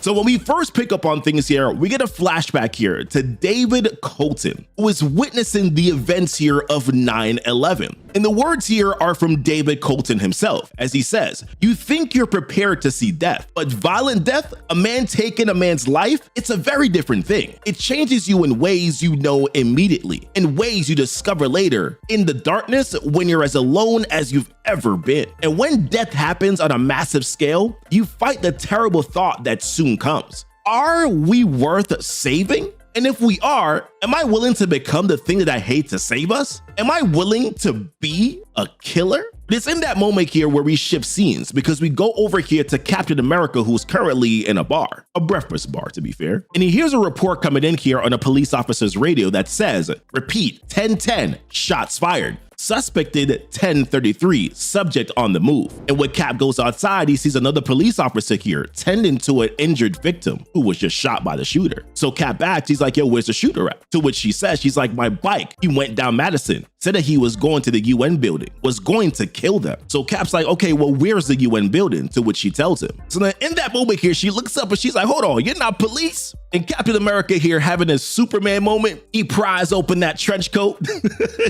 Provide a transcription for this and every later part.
So when we first pick up on things here, we get a flashback here to David Colton, who is witnessing the events here of 9/11. And the words here are from David Colton himself, as he says, "You think you're prepared to see death, but violent death, a man taking a man's life, it's a very different thing. It changes you in ways you know immediately, in ways you discover later, in the darkness when you're as alone as you've ever been. And when death happens on a massive scale, you fight the terrible thought that soon comes. Are we worth saving? And if we are, am I willing to become the thing that I hate to save us? Am I willing to be a killer?" It's in that moment here where we shift scenes, because we go over here to Captain America, who's currently in a bar, a breakfast bar to be fair. And he hears a report coming in here on a police officer's radio that says, "Repeat, 10:10, shots fired. Suspected 10:33, subject on the move." And when Cap goes outside, he sees another police officer here tending to an injured victim who was just shot by the shooter. So Cap asks, he's like, "Yo, where's the shooter at?" To which she says, she's like, "My bike. He went down Madison. Said that he was going to the UN building, was going to kill them." So Cap's like, "Okay, well, where's the UN building?" To which she tells him. So then in that moment here, she looks up and she's like, "Hold on, you're not police?" And Captain America here having a Superman moment, he pries open that trench coat.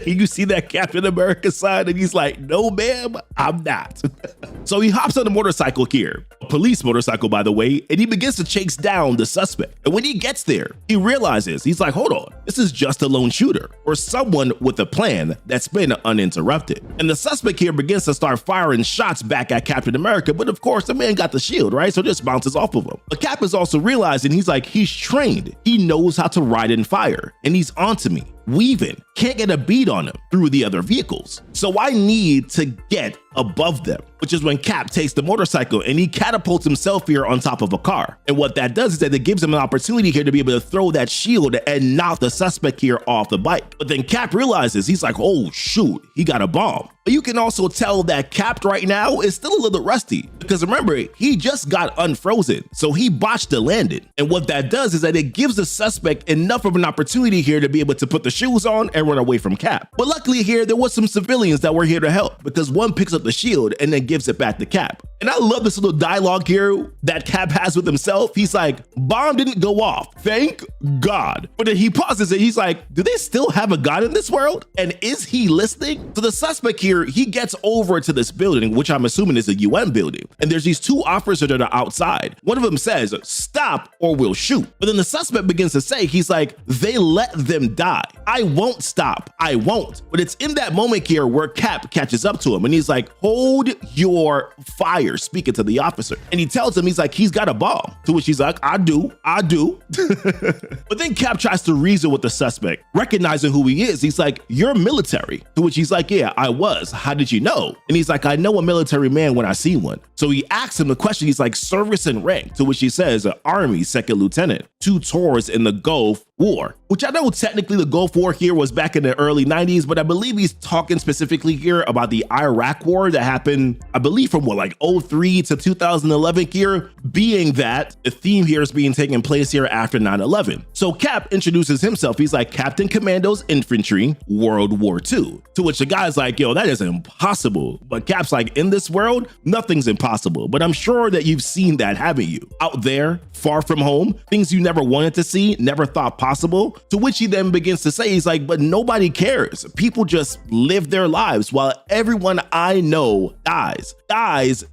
You see that Captain America side and he's like, "No, ma'am, I'm not." So he hops on a motorcycle here, a police motorcycle, by the way, and he begins to chase down the suspect. And when he gets there, he realizes, he's like, "Hold on, this is just a lone shooter or someone with a plan that's been uninterrupted." And the suspect here begins to start firing shots back at Captain America, but of course the man got the shield, right? So just bounces off of him. But Cap is also realizing, he's like, he's trained. He knows how to ride and fire, and he's onto me. Weaving, can't get a beat on him through the other vehicles. So I need to get above them, which is when Cap takes the motorcycle and he catapults himself here on top of a car. And what that does is that it gives him an opportunity here to be able to throw that shield and knock the suspect here off the bike. But then Cap realizes, he's like, "Oh shoot, he got a bomb." But you can also tell that Cap right now is still a little rusty, because remember, he just got unfrozen, so he botched the landing. And what that does is that it gives the suspect enough of an opportunity here to be able to put the shoes on and run away from Cap. But luckily here, there was some civilians that were here to help, because one picks up the shield and then gives it back to Cap. And I love this little dialogue here that Cap has with himself. He's like, "Bomb didn't go off, thank God." But then he pauses and he's like, "Do they still have a God in this world? And is he listening?" So the suspect here, he gets over to this building, which I'm assuming is a UN building. And there's these two officers that are outside. One of them says, "Stop or we'll shoot." But then the suspect begins to say, he's like, "They let them die. I won't stop. I won't." But it's in that moment here where Cap catches up to him and he's like, "Hold your fire," speaking to the officer. And he tells him, he's like, he's got a bomb. To which he's like, I do. But then Cap tries to reason with the suspect, recognizing who he is. He's like, "You're military." To which he's like, "Yeah, I was. How did you know?" And he's like, "I know a military man when I see one." So he asks him the question. He's like, "Service and rank?" To which he says, "Army, second lieutenant, 2 tours in the Gulf War," which I know technically the Gulf War here was back in the early 90s, but I believe he's talking specifically here about the Iraq War that happened, I believe from like 03 to 2011 here, being that the theme here is being taken place here after 9/11. So Cap introduces himself. He's like, "Captain Commandos Infantry, World War II. To which the guy's like, "Yo, that is impossible." But Cap's like, "In this world, nothing's impossible." But I'm sure that you've seen that, haven't you? Out there, far from home, things you never wanted to see, never thought possible. To which he then begins to say, he's like, "But nobody cares. People just live their lives while everyone I know dies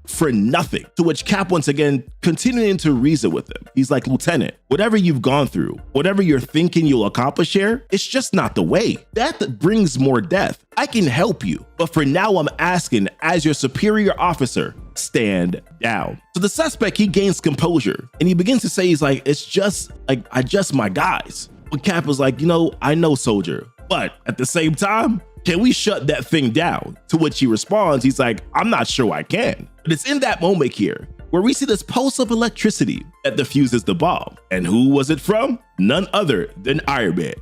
for nothing." To which Cap once again continuing to reason with him. He's like, "Lieutenant, whatever you've gone through, whatever you're thinking you'll accomplish here, it's just not the way. Death brings more death. I can help you, but for now I'm asking, as your superior officer, stand down." So the suspect, he gains composure and he begins to say, he's like, "It's just like, I just my guys." But Cap was like, "I know, soldier, but at the same time, can we shut that thing down?" To which he responds, he's like, "I'm not sure I can." But it's in that moment here where we see this pulse of electricity that diffuses the bomb. And who was it from? None other than Iron Man.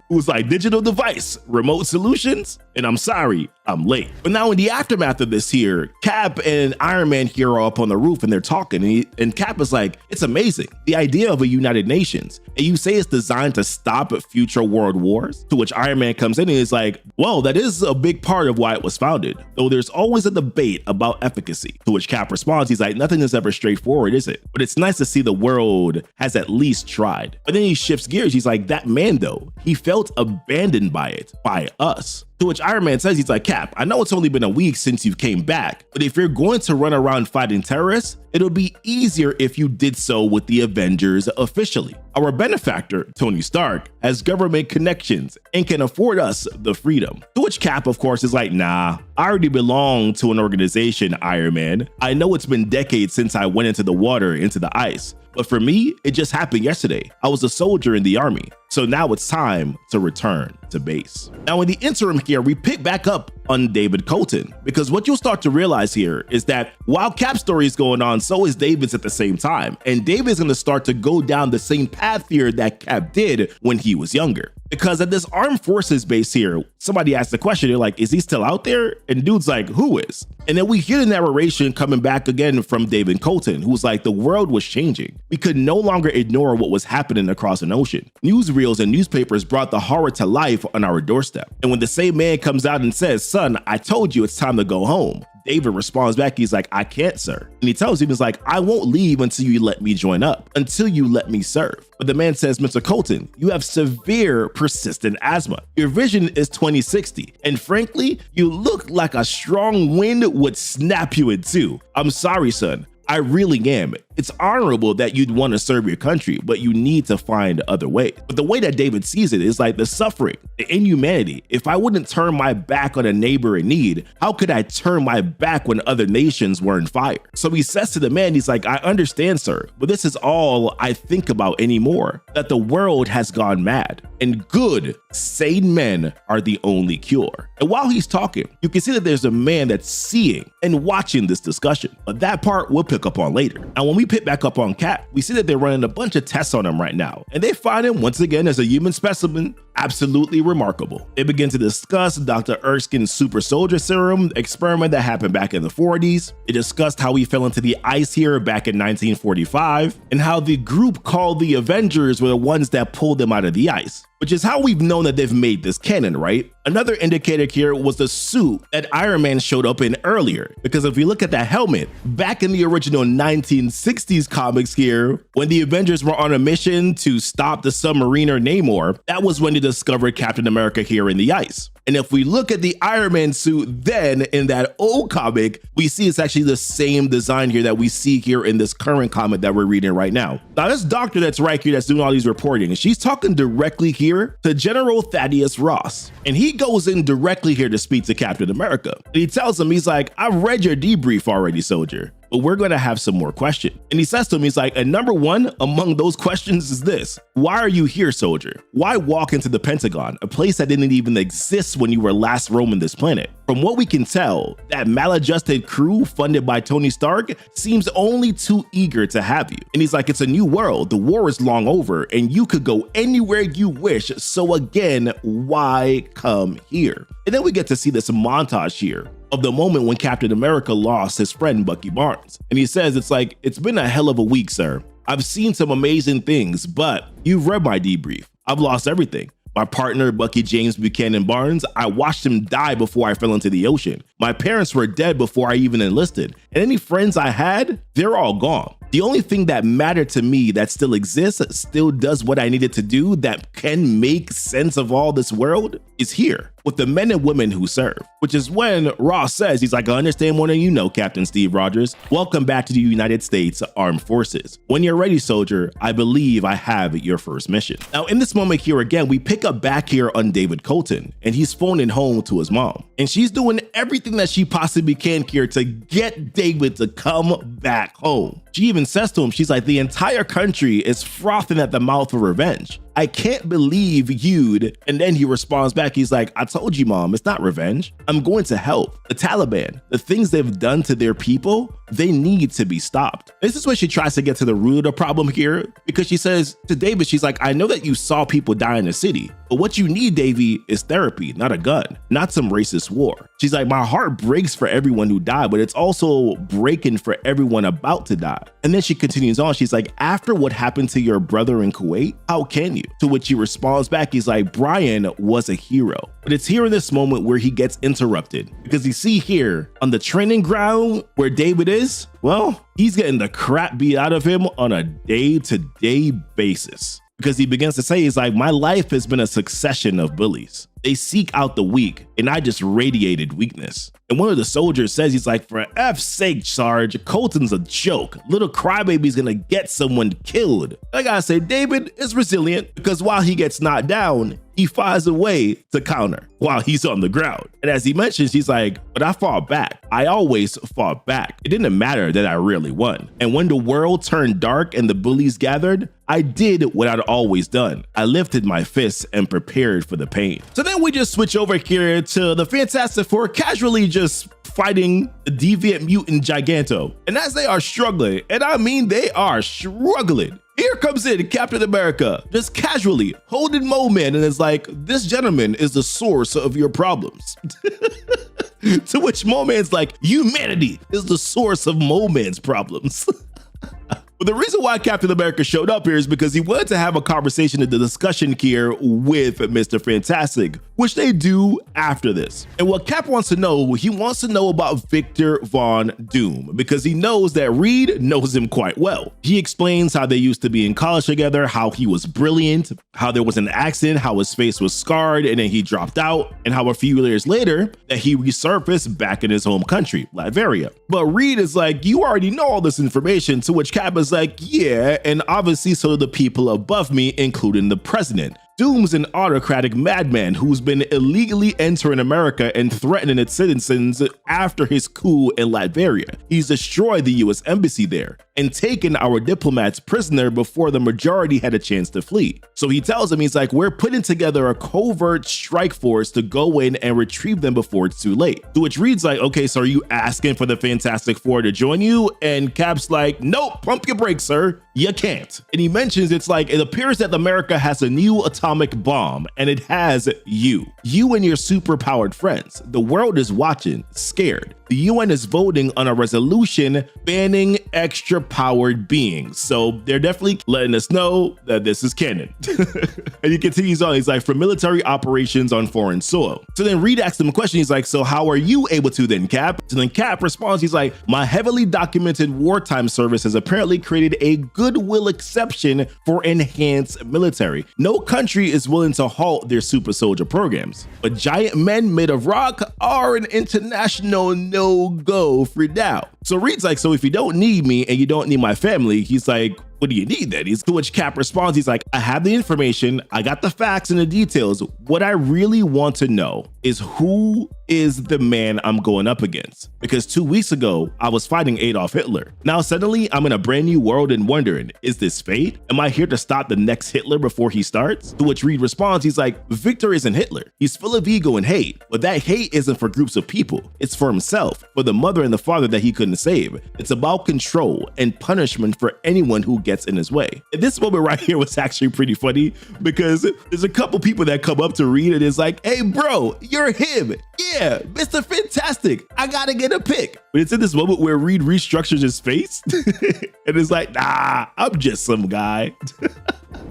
Who's like, digital device, remote solutions, and I'm sorry, I'm late. But now in the aftermath of this here, Cap and Iron Man here are up on the roof and they're talking, and Cap is like, it's amazing, the idea of a United Nations, and you say it's designed to stop future world wars? To which Iron Man comes in and is like, well, that is a big part of why it was founded, though there's always a debate about efficacy. To which Cap responds, he's like, nothing is ever straightforward, is it? But it's nice to see the world has at least tried. But then he shifts gears, he's like, that man though, he felt abandoned by it, by us. To which Iron Man says, he's like, Cap, I know it's only been a week since you came back, but if you're going to run around fighting terrorists, it'll be easier if you did so with the Avengers officially. Our benefactor, Tony Stark, has government connections and can afford us the freedom. To which Cap, of course, is like, nah, I already belong to an organization, Iron Man. I know it's been decades since I went into the water, into the ice, but for me, it just happened yesterday. I was a soldier in the army, so now it's time to return to base. Now in the interim here, we pick back up on David Colton, because what you'll start to realize here is that while Cap's story is going on, so is David's at the same time. And David's gonna start to go down the same path here that Cap did when he was younger. Because at this armed forces base here, somebody asked the question, they're like, is he still out there? And dude's like, who is? And then we hear the narration coming back again from David Colton, who's like, the world was changing. We could no longer ignore what was happening across an ocean. Newsreels and newspapers brought the horror to life on our doorstep. And when the same man comes out and says, son, I told you it's time to go home, David responds back, he's like, I can't, sir. And he tells him, he's like, I won't leave until you let me join up, until you let me serve. But the man says, Mr. Colton, you have severe persistent asthma. Your vision is 20/60. And frankly, you look like a strong wind would snap you in two. I'm sorry, son. I really am. It's honorable that you'd want to serve your country, but you need to find other ways. But the way that David sees it is like the suffering, the inhumanity. If I wouldn't turn my back on a neighbor in need, how could I turn my back when other nations were in fire? So he says to the man, he's like, I understand, sir, but this is all I think about anymore, that the world has gone mad and good, sane men are the only cure. And while he's talking, you can see that there's a man that's seeing and watching this discussion, but that part we'll pick up on later. And when we pick back up on Cap, we see that they're running a bunch of tests on him right now, and they find him once again as a human specimen, absolutely remarkable. They begin to discuss Dr. Erskine's super soldier serum experiment that happened back in the 40s. They discussed how he fell into the ice here back in 1945, and how the group called the Avengers were the ones that pulled them out of the ice, which is how we've known that they've made this canon, right? Another indicator here was the suit that Iron Man showed up in earlier, because if we look at that helmet, back in the original 1960s comics here, when the Avengers were on a mission to stop the submariner Namor, that was when they discovered Captain America here in the ice. And if we look at the Iron Man suit then in that old comic, we see it's actually the same design here that we see here in this current comic that we're reading right now. Now this doctor that's right here that's doing all these reporting, and she's talking directly here to General Thaddeus Ross. And he goes in directly here to speak to Captain America. And he tells him, he's like, I've read your debrief already, soldier, but we're gonna have some more questions. And he says to him, he's like, and number one among those questions is this: why are you here, soldier? Why walk into the Pentagon, a place that didn't even exist when you were last roaming this planet? From what we can tell, that maladjusted crew funded by Tony Stark seems only too eager to have you. And he's like, it's a new world, the war is long over, and you could go anywhere you wish, so again, why come here? And then we get to see this montage here of the moment when Captain America lost his friend Bucky Barnes. And he says, it's like, it's been a hell of a week, sir. I've seen some amazing things, but you've read my debrief. I've lost everything. My partner, Bucky James Buchanan Barnes, I watched him die before I fell into the ocean. My parents were dead before I even enlisted. And any friends I had, they're all gone. The only thing that mattered to me that still exists, still does what I needed to do, that can make sense of all this world, is here with the men and women who serve. Which is when Ross says, he's like, I understand more than you know, Captain Steve Rogers. Welcome back to the United States Armed Forces. When you're ready, soldier, I believe I have your first mission. Now, in this moment here again, we pick up back here on David Colton, and he's phoning home to his mom. And she's doing everything that she possibly can here to get David to come back home. She even says to him, she's like, the entire country is frothing at the mouth for revenge. I can't believe you'd, and then he responds back, back. He's like, I told you, Mom, it's not revenge. I'm going to help. The Taliban, the things they've done to their people, they need to be stopped. This is where she tries to get to the root of the problem here, because she says to David, she's like, I know that you saw people die in the city, but what you need, Davy, is therapy, not a gun, not some racist war. She's like, my heart breaks for everyone who died, but it's also breaking for everyone about to die. And then she continues on. She's like, after what happened to your brother in Kuwait, how can you? To which he responds back, he's like, Brian was a hero. But it's here in this moment where he gets interrupted, because you see here on the training ground where David is, well, he's getting the crap beat out of him on a day-to-day basis. Because he begins to say, he's like, my life has been a succession of bullies. They seek out the weak, and I just radiated weakness. And one of the soldiers says, he's like, for F's sake, Sarge, Colton's a joke. Little crybaby's gonna get someone killed. I gotta say, David is resilient, because while he gets knocked down, he finds a way to counter while he's on the ground. And as he mentions, he's like, but I fought back. I always fought back. It didn't matter that I really won. And when the world turned dark and the bullies gathered, I did what I'd always done. I lifted my fists and prepared for the pain. So then we just switch over here to the Fantastic Four casually just fighting the deviant mutant Giganto. And as they are struggling, and I mean they are struggling, here comes in Captain America, just casually holding Mo Man, and is like, this gentleman is the source of your problems. To which Mo Man's like, humanity is the source of Mo Man's problems. But the reason why Captain America showed up here is because he wanted to have a conversation in the discussion here with Mr. Fantastic, which they do after this. And what Cap wants to know, he wants to know about Victor Von Doom, because he knows that Reed knows him quite well. He explains how they used to be in college together, how he was brilliant, how there was an accident, how his face was scarred, and then he dropped out, and how a few years later that he resurfaced back in his home country, Latveria. But Reed is like, you already know all this information, to which Cap is like, yeah, and obviously so do the people above me, including the president. Doom's an autocratic madman who's been illegally entering America and threatening its citizens after his coup in Latveria. He's destroyed the US embassy there and taken our diplomats prisoner before the majority had a chance to flee. So he tells him, he's like, we're putting together a covert strike force to go in and retrieve them before it's too late. To which Reed's like, okay, so are you asking for the Fantastic Four to join you? And Cap's like, nope, pump your brakes, sir. You can't. And he mentions it's like, it appears that America has a new atomic bomb, and it has you and your super powered friends. The world is watching, scared. The UN is voting on a resolution banning extra powered beings. So they're definitely letting us know that this is canon. And he continues on, he's like, for military operations on foreign soil. So then Reed asks him a question. He's like, so how are you able to then, Cap? So then Cap responds, he's like, my heavily documented wartime service has apparently created a goodwill exception for enhanced military. No country is willing to halt their super soldier programs, but giant men made of rock are an international no-go for now. So Reed's like, so if you don't need me and you don't need my family, he's like, what do you need then? To which Cap responds, he's like, I have the information, I got the facts and the details. What I really want to know is who is the man I'm going up against? Because 2 weeks ago, I was fighting Adolf Hitler. Now suddenly I'm in a brand new world and wondering, is this fate? Am I here to stop the next Hitler before he starts? To which Reed responds, he's like, Victor isn't Hitler. He's full of ego and hate, but that hate isn't for groups of people. It's for himself, for the mother and the father that he couldn't save. It's about control and punishment for anyone who gets in his way. And this moment right here was actually pretty funny, because there's a couple people that come up to Reed and is like, hey bro, you're him. Yeah, Mr. Fantastic, I gotta get a pic. But it's in this moment where Reed restructures his face and it's like, nah, I'm just some guy.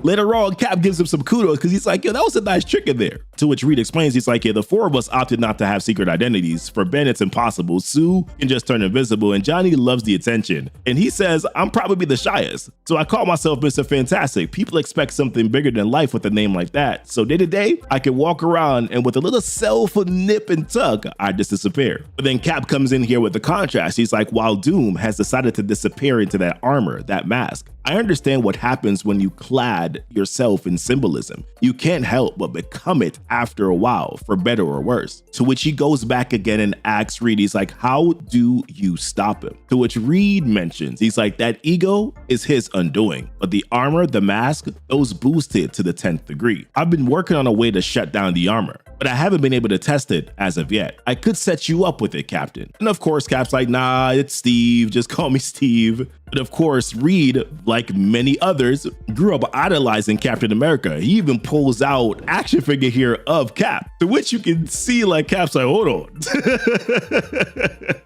Later on, Cap gives him some kudos because he's like, yo, that was a nice trick in there. To which Reed explains, he's like, yeah, the four of us opted not to have secret identities. For Ben, it's impossible. Sue can just turn invisible, and Johnny loves the attention. And he says, I'm probably the shyest. So I call myself Mr. Fantastic. People expect something bigger than life with a name like that. So day to day, I can walk around and with a little self nip and tuck, I just disappear. But then Cap comes in here with the contrast. He's like, while Doom has decided to disappear into that armor, that mask, I understand what happens when you clad yourself in symbolism. You can't help but become it after a while, for better or worse. To which he goes back again and asks Reed, he's like, how do you stop him? To which Reed mentions, he's like, that ego is his undoing, but the armor, the mask, those boosted to the 10th degree. I've been working on a way to shut down the armor. but I haven't been able to test it as of yet. I could set you up with it, Captain. And of course, Cap's like, nah, it's Steve. Just call me Steve. But of course, Reed, like many others, grew up idolizing Captain America. He even pulls out action figure here of Cap, to which you can see like Cap's like, hold on.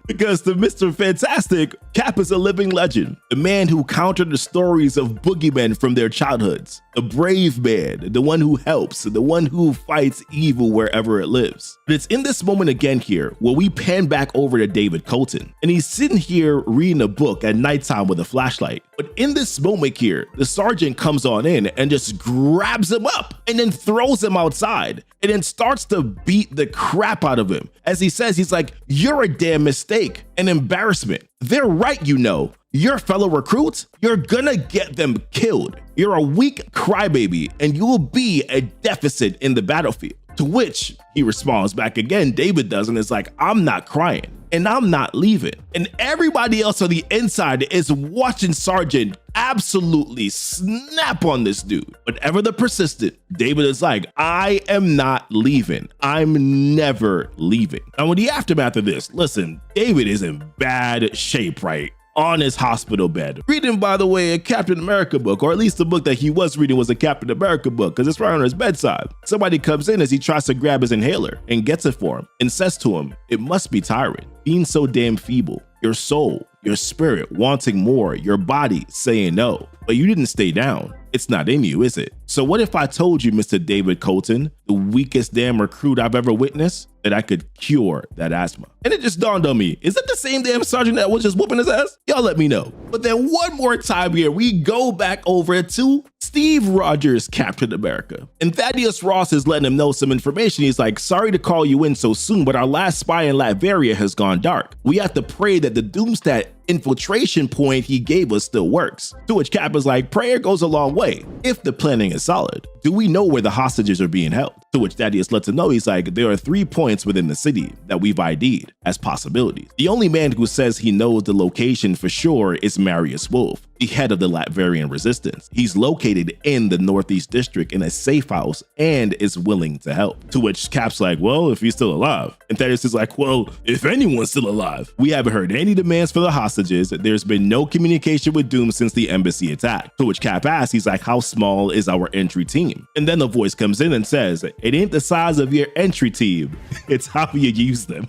Because to Mr. Fantastic, Cap is a living legend, the man who countered the stories of boogeymen from their childhoods, the brave man, the one who helps, the one who fights evil wherever it lives. But it's in this moment again here where we pan back over to David Colton, and he's sitting here reading a book at nighttime with a flashlight. But in this moment here, the sergeant comes on in and just grabs him up and then throws him outside and then starts to beat the crap out of him. As he says, he's like, you're a damn mistake, an embarrassment. They're right, you know. Your fellow recruits, you're gonna get them killed. You're a weak crybaby and you will be a deficit in the battlefield. To which he responds back again, David does, and it's like, I'm not crying and I'm not leaving. And everybody else on the inside is watching Sergeant absolutely snap on this dude. But ever the persistent, David is like, I am not leaving. I'm never leaving. Now, in the aftermath of this, listen, David is in bad shape, right? On his hospital bed, reading, by the way, a Captain America book, or at least the book that he was reading was a Captain America book, because it's right on his bedside. Somebody comes in as he tries to grab his inhaler and gets it for him and says to him, it must be tiring, being so damn feeble, your soul, your spirit wanting more, your body saying no, but you didn't stay down. It's not in you, is it? So what if I told you, Mr. David Colton, the weakest damn recruit I've ever witnessed, that I could cure that asthma? And it just dawned on me, is that the same damn sergeant that was just whooping his ass? Y'all let me know. But then one more time here, we go back over to Steve Rogers, Captain America. And Thaddeus Ross is letting him know some information. He's like, sorry to call you in so soon, but our last spy in Latveria has gone dark. We have to pray that the Doomstat infiltration point he gave us still works. To which Cap is like, prayer goes a long way if the planning is solid. Do we know where the hostages are being held? To which Thaddeus lets him know, he's like, there are 3 points within the city that we've ID'd as possibilities. The only man who says he knows the location for sure is Marius Wolf, the head of the Latverian resistance. He's located in the Northeast District in a safe house and is willing to help. To which Cap's like, well, if he's still alive. And Thaddeus is like, well, if anyone's still alive. We haven't heard any demands for the hostages. There's been no communication with Doom since the embassy attack. To which Cap asks, he's like, how small is our entry team? And then the voice comes in and says, it ain't the size of your entry team, it's how you use them.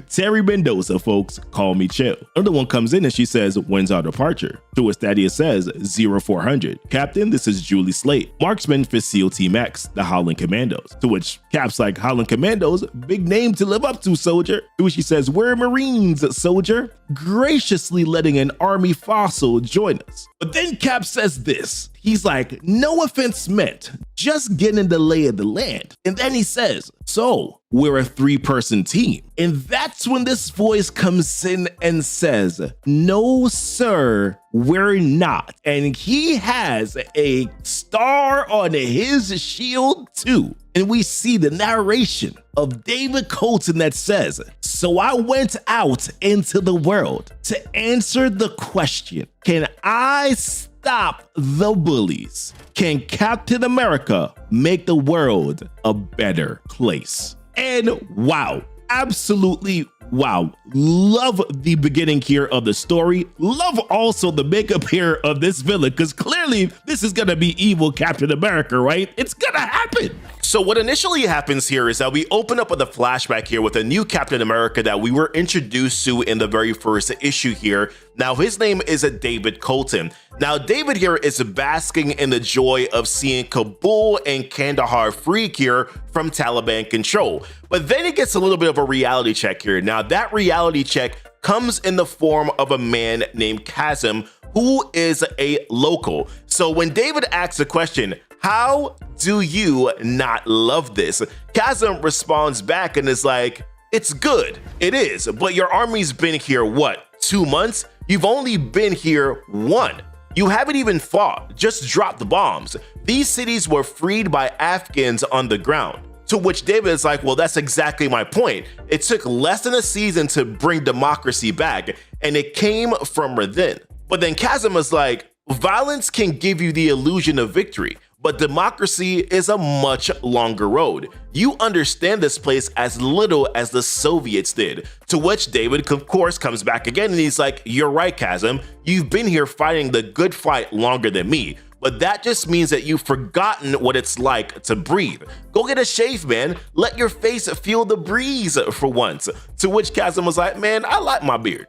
Terry Mendoza, folks, call me chill. Another one comes in and she says, when's our departure? To which Thaddeus says, 0400. Captain, this is Julie Slate, marksman for SEAL Team X, the Howling Commandos. To which Cap's like, Howling Commandos, big name to live up to, soldier. To which she says, we're Marines, soldier, graciously letting an Army fossil join us. But then Cap says this. He's like, no offense meant, just getting the lay of the land. And then he says, so we're a 3-person team. And that's when this voice comes in and says, no, sir, we're not. And he has a star on his shield too. And we see the narration of David Colton that says, so I went out into the world to answer the question, can I stop the bullies? Can Captain America make the world a better place? And wow, absolutely wow. Love the beginning here of the story. Love also the makeup here of this villain, because clearly this is gonna be evil Captain America, right? It's gonna happen. So what initially happens here is that we open up with a flashback here with a new Captain America that we were introduced to in the very first issue here. Now his name is David Colton. Now David here is basking in the joy of seeing Kabul and Kandahar free here from Taliban control. But then it gets a little bit of a reality check here. Now that reality check comes in the form of a man named Chasm, who is a local. So when David asks the question, how do you not love this? Chasm responds back and is like, it's good, it is, but your army's been here, what, 2 months? You've only been here 1. You haven't even fought, just dropped the bombs. These cities were freed by Afghans on the ground. To which David is like, well, that's exactly my point. It took less than a season to bring democracy back, and it came from within. But then Chasm is like, violence can give you the illusion of victory. But democracy is a much longer road. You understand this place as little as the Soviets did. To which David, of course, comes back again and he's like, you're right, Chasm. You've been here fighting the good fight longer than me. But that just means that you've forgotten what it's like to breathe. Go get a shave, man. Let your face feel the breeze for once. To which Chasm was like, man, I like my beard.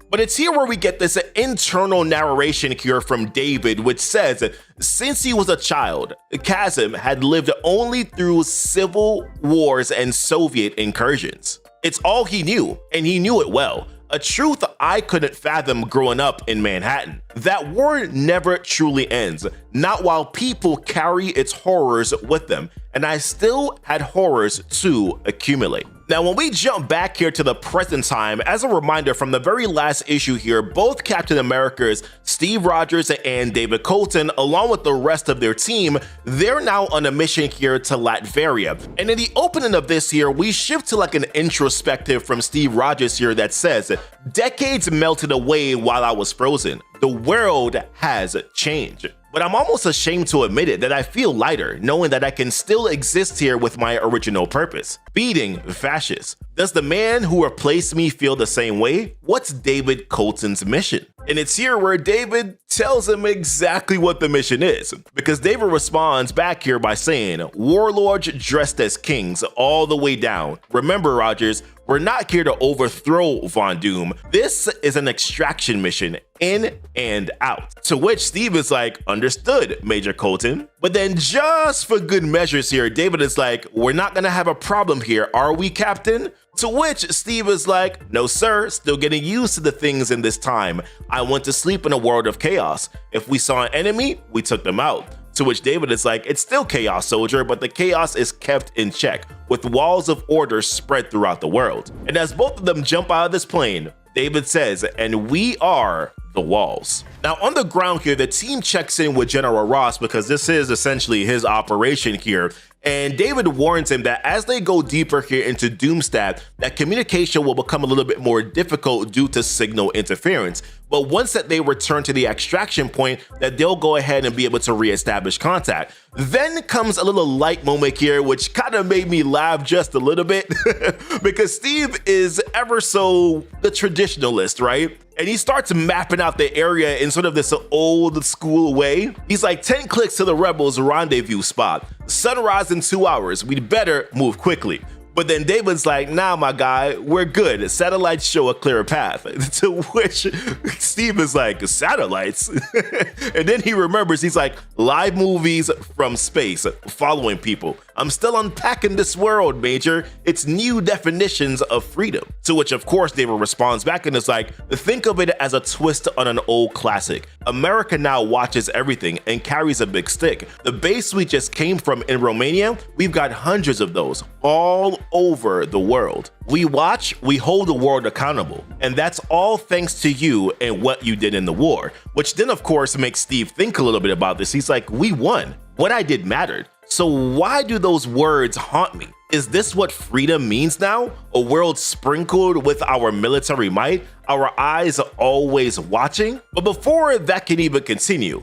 But it's here where we get this internal narration here from David, which says, since he was a child, Chasm had lived only through civil wars and Soviet incursions. It's all he knew, and he knew it well. A truth I couldn't fathom growing up in Manhattan. That war never truly ends, not while people carry its horrors with them, and I still had horrors to accumulate. Now, when we jump back here to the present time, as a reminder from the very last issue here, both Captain America's Steve Rogers and David Colton, along with the rest of their team, they're now on a mission here to Latveria. And in the opening of this here, we shift to like an introspective from Steve Rogers here that says, decades melted away while I was frozen. The world has changed. But I'm almost ashamed to admit it that I feel lighter, knowing that I can still exist here with my original purpose, beating fascists. Does the man who replaced me feel the same way? What's David Colton's mission? And it's here where David tells him exactly what the mission is, because David responds back here by saying, warlords dressed as kings all the way down. Remember, Rogers, we're not here to overthrow Von Doom. This is an extraction mission, in and out. To which Steve is like, understood, Major Colton. But then just for good measures here, David is like, we're not gonna have a problem here, are we, Captain? To which Steve is like, no sir, still getting used to the things in this time. I went to sleep in a world of chaos. If we saw an enemy, we took them out. To which David is like, it's still chaos, soldier, but the chaos is kept in check, with walls of order spread throughout the world. And as both of them jump out of this plane, David says, and we are the walls. Now on the ground here, the team checks in with General Ross because this is essentially his operation here. And David warns him that as they go deeper here into Doomstat, that communication will become a little bit more difficult due to signal interference. But once that they return to the extraction point, that they'll go ahead and be able to reestablish contact. Then comes a little light moment here, which kind of made me laugh just a little bit because Steve is ever so the traditionalist, right? And he starts mapping out the area in sort of this old school way. He's like, 10 clicks to the rebels rendezvous spot. Sunrise in 2 hours. We'd better move quickly. But then David's like, nah, my guy, we're good. Satellites show a clearer path. To which Steve is like, satellites? And then he remembers, he's like, live movies from space, following people. I'm still unpacking this world, Major. It's new definitions of freedom. To which, of course, David responds back and is like, think of it as a twist on an old classic. America now watches everything and carries a big stick. The base we just came from in Romania, we've got hundreds of those all over the world. We watch, we hold the world accountable. And that's all thanks to you and what you did in the war. Which then, of course, makes Steve think a little bit about this. He's like, we won. What I did mattered. So why do those words haunt me? Is this what freedom means now? A world sprinkled with our military might? Our eyes always watching? But before that can even continue,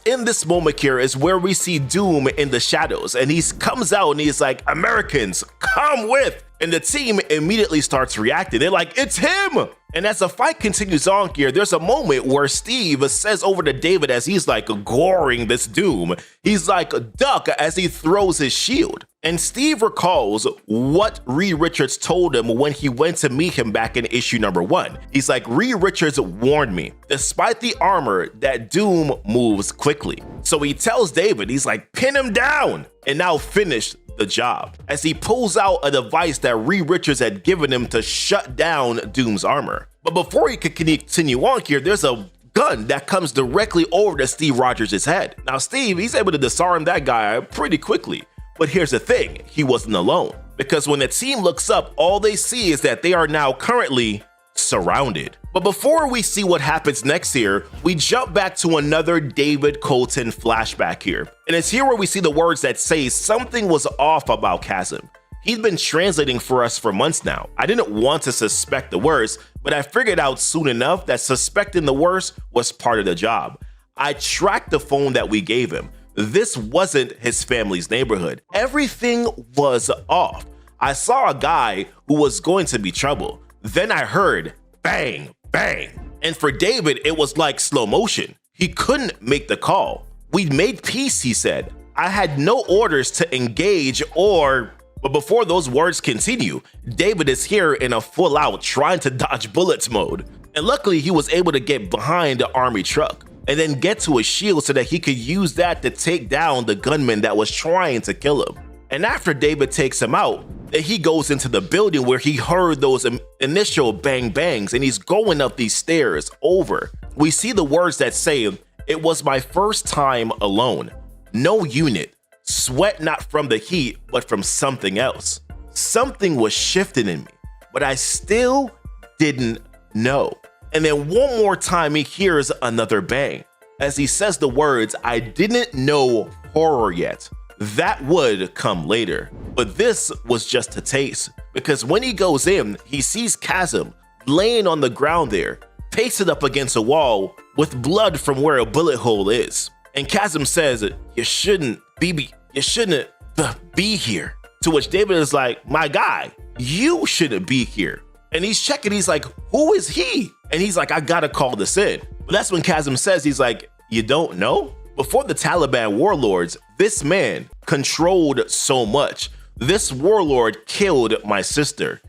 in this moment here is where we see Doom in the shadows, and he comes out and he's like, Americans, come with! And the team immediately starts reacting. They're like, it's him! And as the fight continues on here, there's a moment where Steve says over to David as he's like goring this Doom, he's like, duck, as he throws his shield. And Steve recalls what Reed Richards told him when he went to meet him back in issue number 1. He's like, Reed Richards warned me, despite the armor, that Doom moves quickly. So he tells David, he's like, pin him down and now finish the job, as he pulls out a device that Reed Richards had given him to shut down Doom's armor. But before he could continue on here, there's a gun that comes directly over to Steve Rogers' head. Now Steve, he's able to disarm that guy pretty quickly. But here's the thing, he wasn't alone. Because when the team looks up, all they see is that they are now currently surrounded. But before we see what happens next here, we jump back to another David Colton flashback here. And it's here where we see the words that say something was off about Chasm. He'd been translating for us for months now. I didn't want to suspect the worst, but I figured out soon enough that suspecting the worst was part of the job. I tracked the phone that we gave him. This wasn't his family's neighborhood. Everything was off. I saw a guy who was going to be trouble. Then I heard bang, bang. And for David, it was like slow motion. He couldn't make the call. We'd made peace, he said. I had no orders to engage but before those words continue, David is here in a full out trying to dodge bullets mode. And luckily he was able to get behind the army truck and then get to a shield so that he could use that to take down the gunman that was trying to kill him. And after David takes him out, then he goes into the building where he heard those initial bang bangs, and he's going up these stairs over. We see the words that say, "It was my first time alone. No unit. Sweat not from the heat, but from something else." Something was shifting in me, but I still didn't know. And then one more time, he hears another bang. As he says the words, "I didn't know horror yet." That would come later, but this was just a taste, because when he goes in, he sees Chasm laying on the ground there, pasted up against a wall with blood from where a bullet hole is. And Chasm says, you shouldn't be here. To which David is like, "My guy, you shouldn't be here." And he's checking, he's like, "Who is he?" And he's like, "I gotta call this in." But that's when Chasm says, he's like, "You don't know?" Before the Taliban warlords, this man controlled so much. This warlord killed my sister.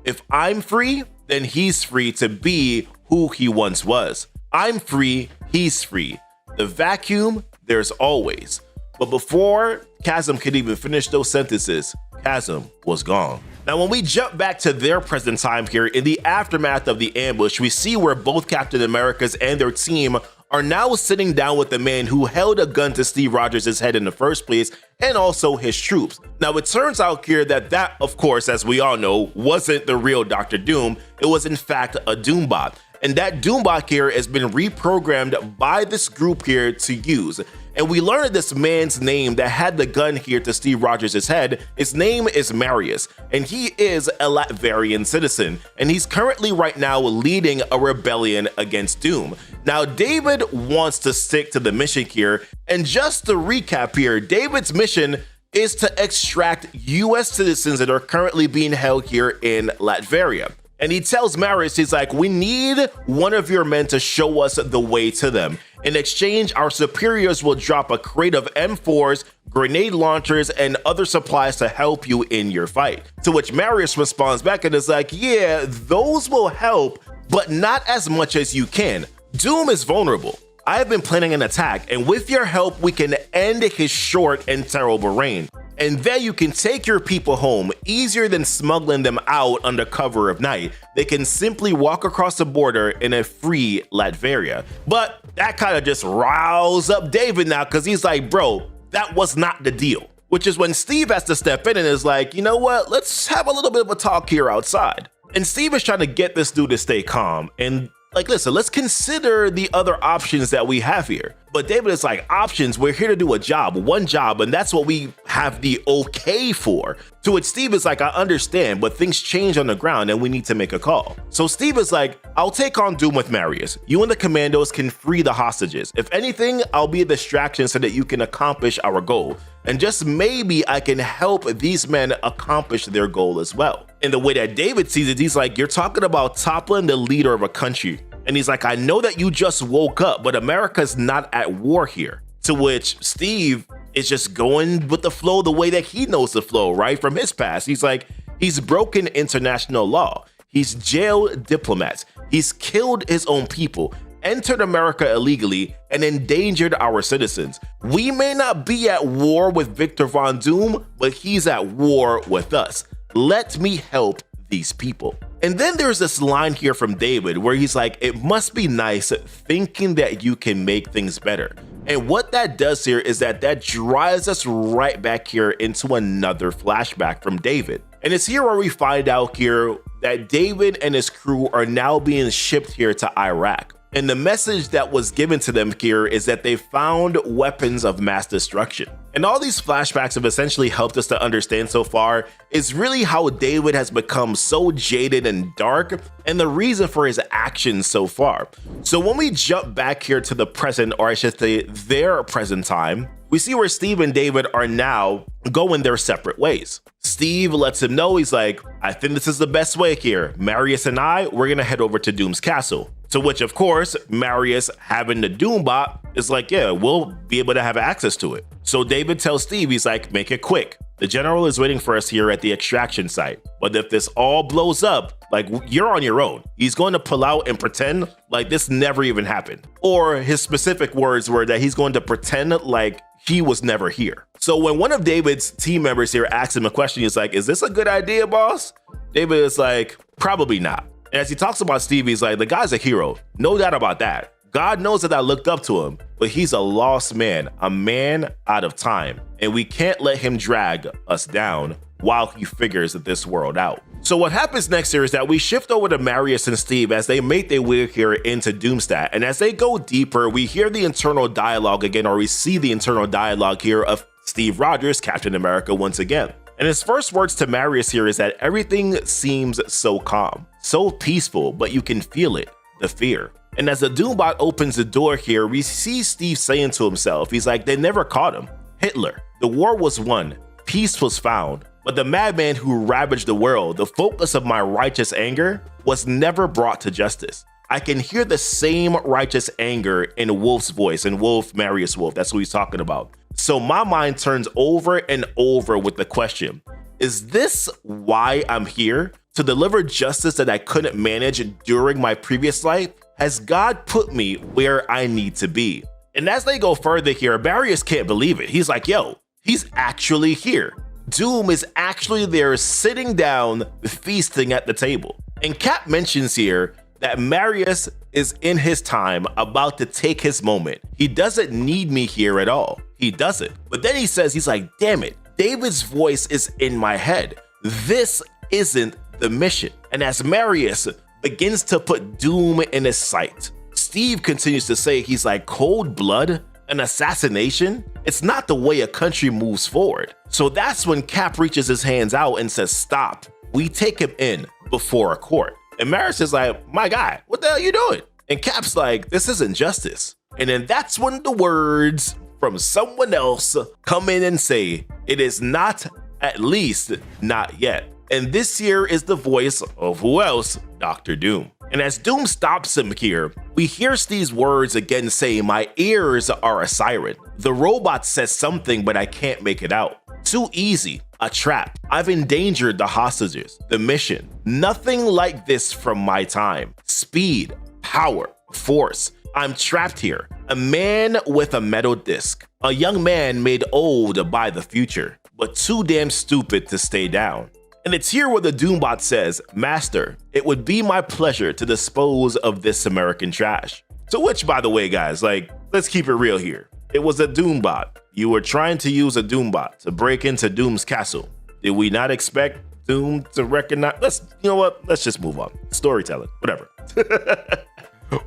If I'm free, then he's free to be who he once was. I'm free, he's free. The vacuum, there's always. But before Chasm could even finish those sentences, Chasm was gone. Now, when we jump back to their present time here, in the aftermath of the ambush, we see where both Captain Americas and their team are now sitting down with the man who held a gun to Steve Rogers' head in the first place, and also his troops. Now, it turns out here that, of course, as we all know, wasn't the real Dr. Doom. It was, in fact, a Doombot. And that Doombot here has been reprogrammed by this group here to use. And we learned this man's name that had the gun here to Steve Rogers' head. His name is Marius, and he is a Latverian citizen. And he's currently right now leading a rebellion against Doom. Now, David wants to stick to the mission here. And just to recap here, David's mission is to extract US citizens that are currently being held here in Latveria. And he tells Marius, he's like, "We need one of your men to show us the way to them. In exchange, our superiors will drop a crate of M4s, grenade launchers, and other supplies to help you in your fight." To which Marius responds back and is like, "Yeah, those will help, but not as much as you can. Doom is vulnerable. I have been planning an attack, and with your help, we can end his short and terrible reign. And then you can take your people home easier than smuggling them out under cover of night. They can simply walk across the border in a free Latveria." But that kind of just riles up David now, because he's like, "Bro, that was not the deal." Which is when Steve has to step in and is like, "You know what? Let's have a little bit of a talk here outside." And Steve is trying to get this dude to stay calm and like, "Listen, let's consider the other options that we have here." But David is like, "Options? We're here to do a job, one job, and that's what we have the okay for." To which Steve is like, "I understand, but things change on the ground and we need to make a call." So Steve is like, "I'll take on Doom with Marius. You and the commandos can free the hostages. If anything, I'll be a distraction so that you can accomplish our goal. And just maybe I can help these men accomplish their goal as well." And the way that David sees it, he's like, "You're talking about toppling the leader of a country." And he's like, "I know that you just woke up, but America's not at war here." To which Steve is just going with the flow the way that he knows the flow, right? From his past. He's like, he's broken international law. He's jailed diplomats. He's killed his own people, entered America illegally, and endangered our citizens. We may not be at war with Victor Von Doom, but he's at war with us. Let me help these people. And then there's this line here from David where he's like, "It must be nice thinking that you can make things better." And what that does here is that drives us right back here into another flashback from David. And it's here where we find out here that David and his crew are now being shipped here to Iraq. And the message that was given to them here is that they found weapons of mass destruction. And all these flashbacks have essentially helped us to understand so far is really how David has become so jaded and dark, and the reason for his actions so far. So when we jump back here to the present, or I should say their present time, we see where Steve and David are now going their separate ways. Steve lets him know, he's like, I think this is the best way here. Marius and I, we're gonna head over to Doom's castle. To which, of course, Marius, having the Doombot, is like, yeah, we'll be able to have access to it. So David tells Steve, he's like, make it quick. The general is waiting for us here at the extraction site. But if this all blows up, like, you're on your own. He's going to pull out and pretend like this never even happened. Or his specific words were that he's going to pretend like he was never here. So when one of David's team members here asks him a question, he's like, is this a good idea, boss? David is like, probably not. And as he talks about Steve, he's like, the guy's a hero. No doubt about that. God knows that I looked up to him, but he's a lost man, a man out of time. And we can't let him drag us down while he figures this world out. So what happens next here is that we shift over to Marius and Steve as they make their way here into Doomstat. And as they go deeper, we hear the internal dialogue again, or we see the internal dialogue here of Steve Rogers, Captain America, once again. And his first words to Marius here is that everything seems so calm, so peaceful, but you can feel it, the fear. And as the Doombot opens the door here, we see Steve saying to himself, he's like, they never caught him. Hitler, the war was won, peace was found, but the madman who ravaged the world, the focus of my righteous anger, was never brought to justice. I can hear the same righteous anger in Wolf's voice, and Wolf, Marius Wolf, that's who he's talking about. So my mind turns over and over with the question, is this why I'm here? To deliver justice that I couldn't manage during my previous life? Has God put me where I need to be? And as they go further here, Marius can't believe it. He's like, yo, he's actually here. Doom is actually there sitting down, feasting at the table. And Cap mentions here that Marius is in his time about to take his moment. He doesn't need me here at all. He doesn't. But then he says, he's like, damn it, David's voice is in my head. This isn't the mission. And as Marius begins to put Doom in his sight, Steve continues to say, he's like, cold blood, an assassination? It's not the way a country moves forward. So that's when Cap reaches his hands out and says, stop. We take him in before a court. And Marius is like, my guy, what the hell are you doing? And Cap's like, this isn't justice. And then that's when the words from someone else come in and say, it is not, at least not yet. And this here is the voice of who else? Dr. Doom. And as Doom stops him here, we hear Steve's words again say, my ears are a siren. The robot says something, but I can't make it out. Too easy, a trap. I've endangered the hostages, the mission. Nothing like this from my time. Speed, power, force. I'm trapped here. A man with a metal disc. A young man made old by the future, but too damn stupid to stay down. And it's here where the Doombot says, Master, it would be my pleasure to dispose of this American trash. To which, by the way, guys, like, let's keep it real here. It was a Doombot. You were trying to use a Doombot to break into Doom's castle. Did we not expect Doom to recognize? You know what? Let's just move on. Storytelling, whatever.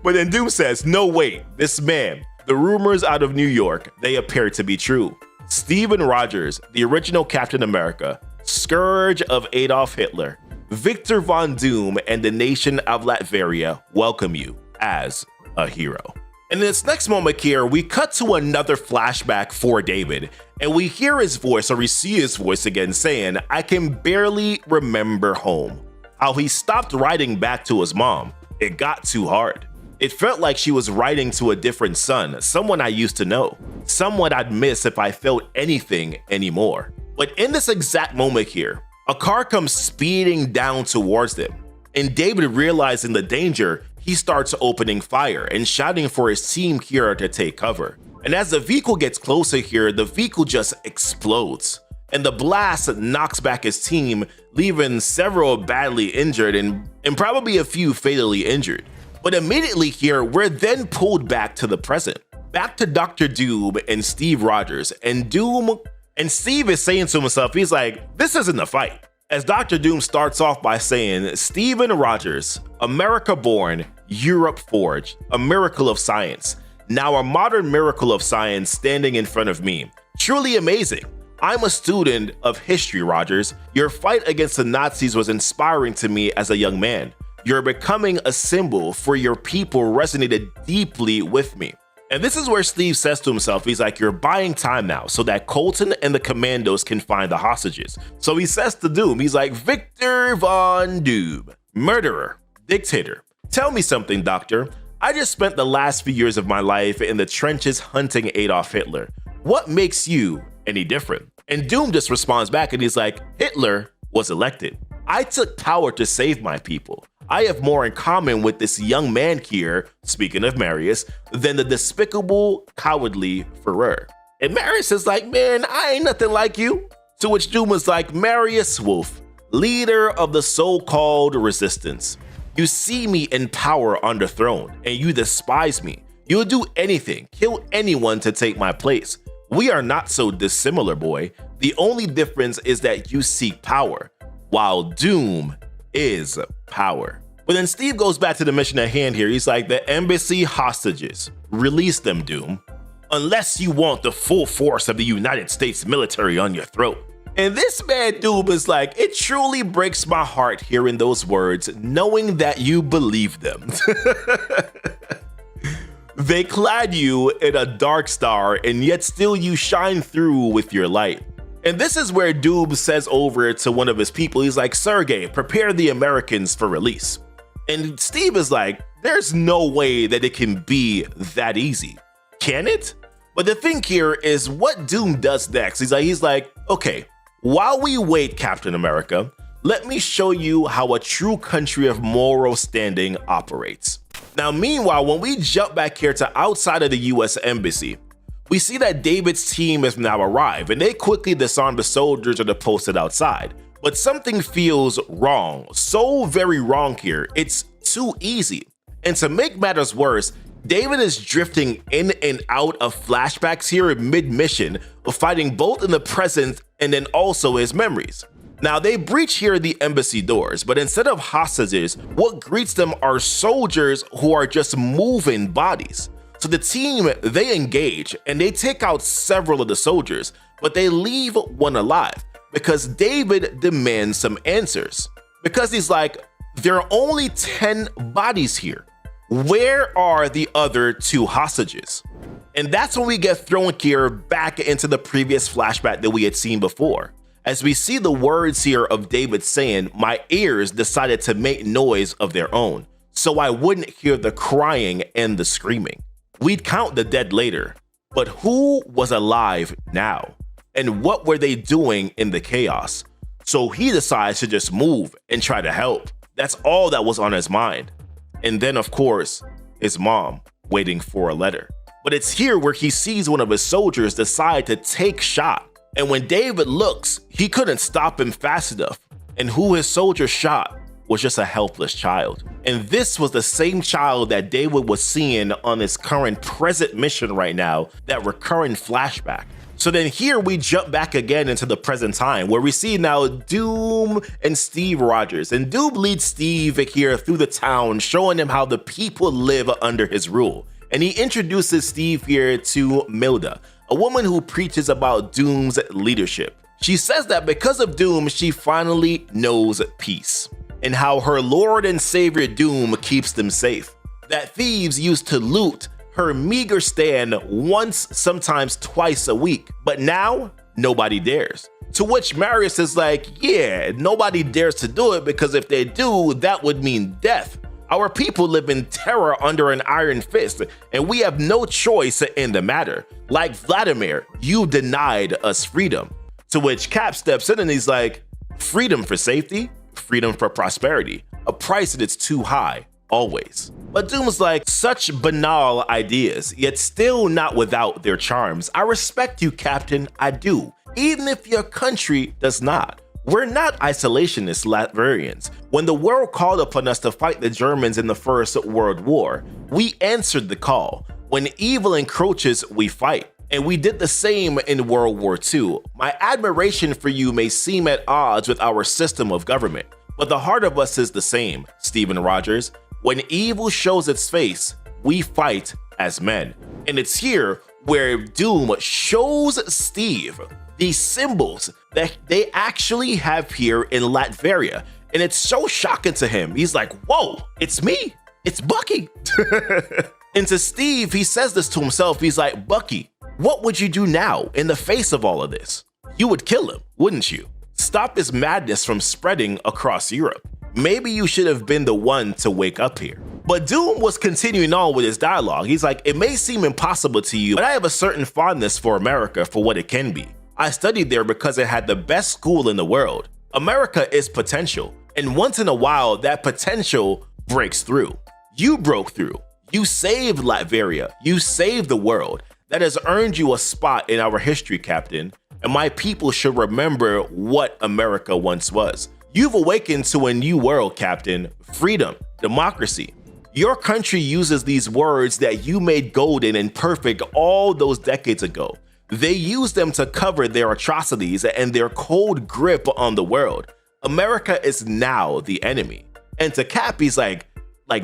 But then Doom says, no, wait, this man, the rumors out of New York, they appear to be true. Stephen Rogers, the original Captain America, scourge of Adolf Hitler, Victor Von Doom, and the nation of Latveria welcome you as a hero. In this next moment here, we cut to another flashback for David, and we hear his voice, or we see his voice again saying, I can barely remember home. How he stopped writing back to his mom. It got too hard. It felt like she was writing to a different son, someone I used to know, someone I'd miss if I felt anything anymore. But in this exact moment here, a car comes speeding down towards them, and David, realizing the danger, he starts opening fire and shouting for his team here to take cover. And as the vehicle gets closer here, the vehicle just explodes, and the blast knocks back his team, leaving several badly injured and probably a few fatally injured. But immediately here, we're then pulled back to the present, back to Dr. Doom and Steve Rogers, and Steve is saying to himself, he's like, this isn't a fight. As Dr. Doom starts off by saying, Stephen Rogers, America born, Europe forged, a miracle of science. Now a modern miracle of science standing in front of me. Truly amazing. I'm a student of history, Rogers. Your fight against the Nazis was inspiring to me as a young man. You're becoming a symbol for your people resonated deeply with me. And this is where Steve says to himself, he's like, you're buying time now so that Colton and the commandos can find the hostages. So he says to Doom, he's like, Victor Von Doom, murderer, dictator. Tell me something, doctor. I just spent the last few years of my life in the trenches hunting Adolf Hitler. What makes you any different? And Doom just responds back and he's like, Hitler was elected. I took power to save my people. I have more in common with this young man here, speaking of Marius, than the despicable, cowardly Führer. And Marius is like, man, I ain't nothing like you. To which Doom was like, Marius Wolf, leader of the so-called resistance. You see me in power on the throne, and you despise me. You'll do anything, kill anyone to take my place. We are not so dissimilar, boy. The only difference is that you seek power, while Doom is power. But then Steve goes back to the mission at hand here. He's like, the embassy hostages. Release them, Doom. Unless you want the full force of the United States military on your throat. And this man Doom is like, it truly breaks my heart hearing those words, knowing that you believe them. They clad you in a dark star, and yet still you shine through with your light. And this is where Doom says over to one of his people, he's like, Sergey, prepare the Americans for release. And Steve is like, there's no way that it can be that easy. Can it? But the thing here is what Doom does next. He's like, okay, while we wait, Captain America, let me show you how a true country of moral standing operates. Now, meanwhile, when we jump back here to outside of the US Embassy, we see that David's team has now arrived and they quickly disarm the soldiers that are posted outside. But something feels wrong, so very wrong here, it's too easy. And to make matters worse, David is drifting in and out of flashbacks here mid-mission, fighting both in the present and then also his memories. Now they breach here the embassy doors, but instead of hostages, what greets them are soldiers who are just moving bodies. So the team, they engage and they take out several of the soldiers, but they leave one alive because David demands some answers. Because he's like, there are only 10 bodies here. Where are the other 2 hostages? And that's when we get thrown here back into the previous flashback that we had seen before. As we see the words here of David saying, my ears decided to make noise of their own, so I wouldn't hear the crying and the screaming. We'd count the dead later, but who was alive now? And what were they doing in the chaos? So he decides to just move and try to help. That's all that was on his mind. And then, of course, his mom waiting for a letter. But it's here where he sees one of his soldiers decide to take shot. And when David looks, he couldn't stop him fast enough. And who his soldier shot was just a helpless child. And this was the same child that David was seeing on his current present mission right now, that recurring flashback. So then here we jump back again into the present time where we see now Doom and Steve Rogers. And Doom leads Steve here through the town, showing him how the people live under his rule. And he introduces Steve here to Milda, a woman who preaches about Doom's leadership. She says that because of Doom, she finally knows peace, and how her Lord and Savior Doom keeps them safe. That thieves used to loot her meager stand once, sometimes twice a week, but now nobody dares. To which Marius is like, yeah, nobody dares to do it because if they do, that would mean death. Our people live in terror under an iron fist, and we have no choice in the matter. Like Vladimir, you denied us freedom. To which Cap steps in and he's like, freedom for safety, freedom for prosperity, a price that is too high, always. But Doom's like, such banal ideas, yet still not without their charms. I respect you, Captain, I do, even if your country does not. We're not isolationist Latvierians. When the world called upon us to fight the Germans in the First World War, we answered the call. When evil encroaches, we fight. And we did the same in World War II. My admiration for you may seem at odds with our system of government, But the heart of us is the same, Steven Rogers. When evil shows its face, we fight as men. And it's here where Doom shows Steve these symbols that they actually have here in Latveria. And it's so shocking to him. He's like, whoa, it's me. It's Bucky. And to Steve, he says this to himself. He's like, Bucky, what would you do now in the face of all of this? You would kill him, wouldn't you? Stop this madness from spreading across Europe. Maybe you should have been the one to wake up here. But Doom was continuing on with his dialogue. He's like, it may seem impossible to you, but I have a certain fondness for America for what it can be. I studied there because it had the best school in the world. America is potential, and once in a while, that potential breaks through. You broke through. You saved Latveria. You saved the world. That has earned you a spot in our history, Captain, and my people should remember what America once was. You've awakened to a new world, Captain. Freedom, democracy. Your country uses these words that you made golden and perfect all those decades ago. They use them to cover their atrocities and their cold grip on the world. America is now the enemy. And to Cap, he's like,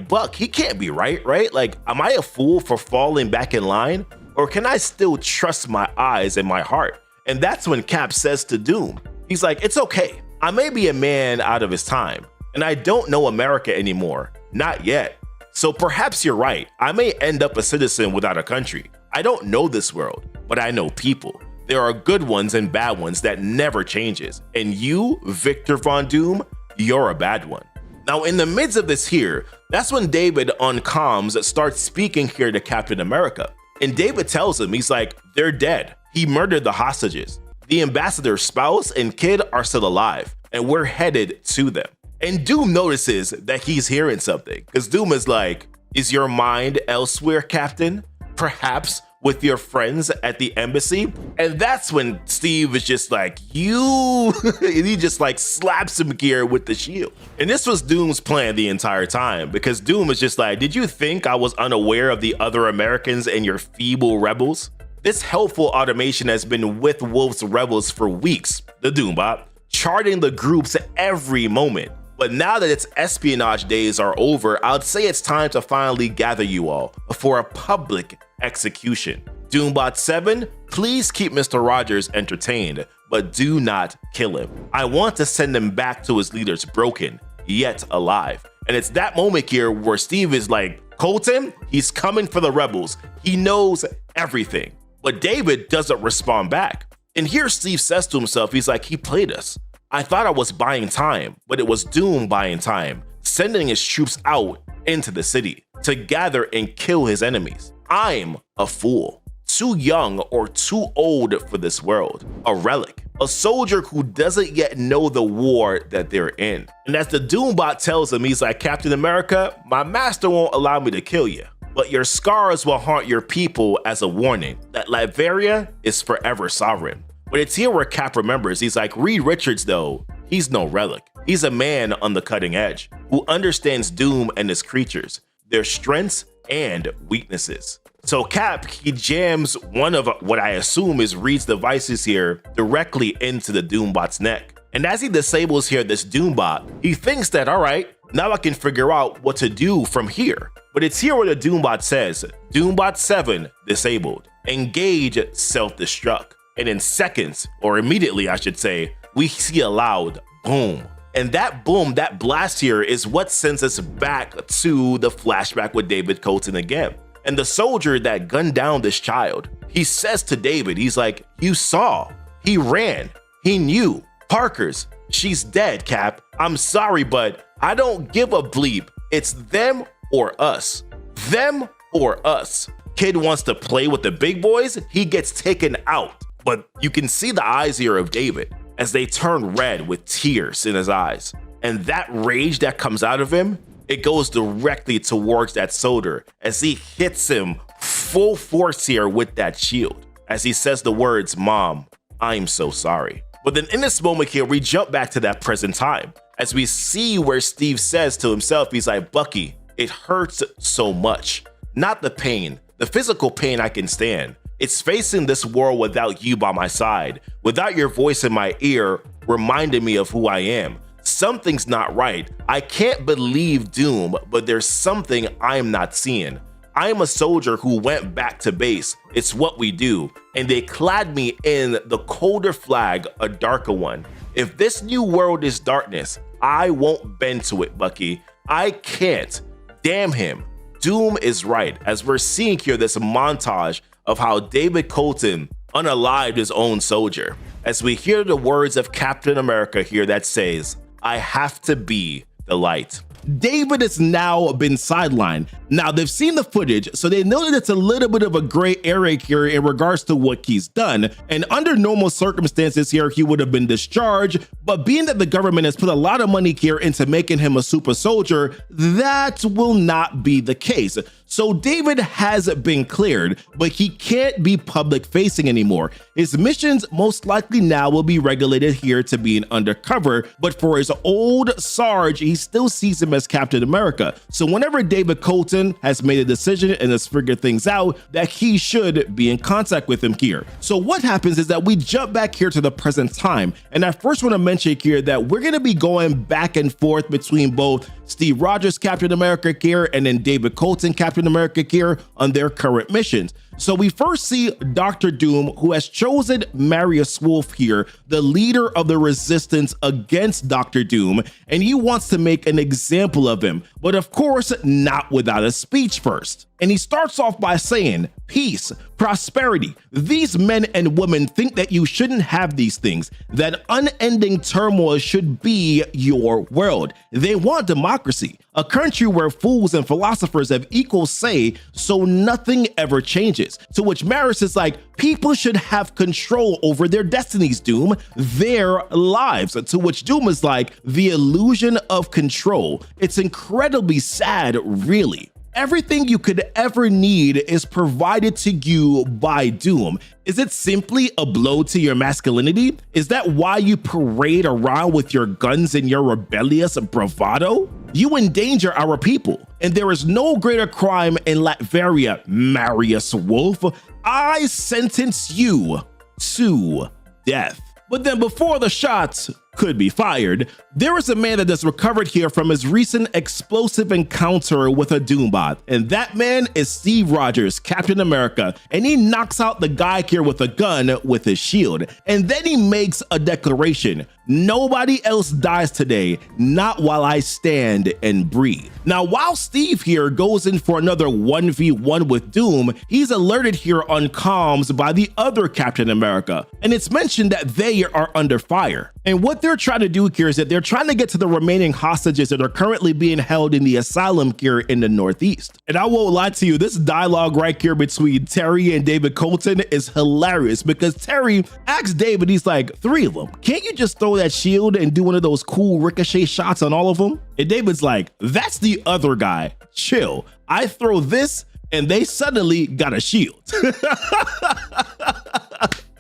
Buck, he can't be right? Like, am I a fool for falling back in line? Or can I still trust my eyes and my heart? And that's when Cap says to Doom, he's like, it's okay. I may be a man out of his time, and I don't know America anymore. Not yet. So perhaps you're right. I may end up a citizen without a country. I don't know this world, but I know people. There are good ones and bad ones that never changes. And you, Victor Von Doom, you're a bad one. Now, in the midst of this here, that's when David on comms starts speaking here to Captain America. And David tells him, he's like, they're dead. He murdered the hostages. The ambassador's spouse and kid are still alive, and we're headed to them. And Doom notices that he's hearing something, because Doom is like, is your mind elsewhere, Captain? Perhaps with your friends at the embassy? And that's when Steve is just like, you, and he just like slaps him here with the shield. And this was Doom's plan the entire time, because Doom is just like, did you think I was unaware of the other Americans and your feeble rebels? This helpful automation has been with Wolf's rebels for weeks, the Doombot, charting the groups every moment. But now that its espionage days are over, I'd say it's time to finally gather you all for a public execution. Doombot 7, please keep Mr. Rogers entertained, but do not kill him. I want to send him back to his leaders broken, yet alive. And it's that moment here where Steve is like, Colton, he's coming for the rebels. He knows everything. But David doesn't respond back. And here Steve says to himself, he's like, he played us. I thought I was buying time, but it was Doom buying time, sending his troops out into the city to gather and kill his enemies. I'm a fool, too young or too old for this world, a relic, a soldier who doesn't yet know the war that they're in. And as the Doombot tells him, he's like, Captain America, my master won't allow me to kill you, but your scars will haunt your people as a warning that Latveria is forever sovereign. But it's here where Cap remembers, he's like, Reed Richards though, he's no relic. He's a man on the cutting edge who understands Doom and his creatures, their strengths and weaknesses. So Cap, he jams one of what I assume is Reed's devices here directly into the Doombot's neck. And as he disables here this Doombot, he thinks that, all right, now I can figure out what to do from here. But it's here where the Doombot says, Doombot 7 disabled, engage self-destruct. And in seconds, or immediately I should say, we see a loud boom. And that boom, that blast here is what sends us back to the flashback with David Colton again. And the soldier that gunned down this child, he says to David, he's like, you saw, he ran, he knew. Parker's, she's dead, Cap. I'm sorry, but I don't give a bleep. It's them or us. Them or us. Kid wants to play with the big boys, he gets taken out. But you can see the eyes here of David as they turn red with tears in his eyes. And that rage that comes out of him, it goes directly towards that soldier as he hits him full force here with that shield. As he says the words, Mom, I'm so sorry. But then in this moment here, we jump back to that present time as we see where Steve says to himself, he's like, Bucky, it hurts so much. Not the pain, the physical pain I can stand. It's facing this world without you by my side, without your voice in my ear reminding me of who I am, Something's not right. I can't believe Doom, but there's something I'm not seeing. I am a soldier who went back to base. It's what we do. And they clad me in the colder flag, a darker one. If this new world is darkness, I won't bend to it, Bucky. I can't. Damn him. Doom is right, as we're seeing here this montage of how David Colton unalived his own soldier, as we hear the words of Captain America here that says, I have to be the light. David has now been sidelined. Now they've seen the footage, so they know that it's a little bit of a gray area here in regards to what he's done. And under normal circumstances here, he would have been discharged. But being that the government has put a lot of money here into making him a super soldier, that will not be the case. So David has been cleared, but he can't be public facing anymore. His missions most likely now will be regulated here to being undercover, but for his old Sarge, he still sees him as Captain America. So whenever David Colton has made a decision and has figured things out, that he should be in contact with him here. So what happens is that we jump back here to the present time. And I first want to mention here that we're going to be going back and forth between both Steve Rogers, Captain America here, and then David Colton, Captain America here on their current missions. So we first see Dr. Doom, who has chosen Marius Wolf here, the leader of the resistance against Dr. Doom, and he wants to make an example of him, but of course, not without a speech first. And he starts off by saying, peace, prosperity. These men and women think that you shouldn't have these things, that unending turmoil should be your world. They want democracy, a country where fools and philosophers have equal say, so nothing ever changes. To which Maris is like, people should have control over their destinies, Doom, their lives. To which Doom is like, the illusion of control. It's incredibly sad, really. Everything you could ever need is provided to you by Doom. Is it simply a blow to your masculinity? Is that why you parade around with your guns and your rebellious bravado? You endanger our people, and there is no greater crime in Latveria, Marius Wolf. I sentence you to death. But then before the shots could be fired, there is a man that has recovered here from his recent explosive encounter with a Doombot, and that man is Steve Rogers, Captain America, and he knocks out the guy here with a gun with his shield, and then he makes a declaration. Nobody else dies today, not while I stand and breathe. Now, while Steve here goes in for another 1v1 with Doom, he's alerted here on comms by the other Captain America, and it's mentioned that they are under fire. And what they're trying to do here is that they're trying to get to the remaining hostages that are currently being held in the asylum here in the Northeast. And I won't lie to you, this dialogue right here between Terry and David Colton is hilarious, because Terry asks David, he's like, 3 of them, can't you just throw that shield and do one of those cool ricochet shots on all of them? And David's like, that's the other guy, chill. I throw this and they suddenly got a shield.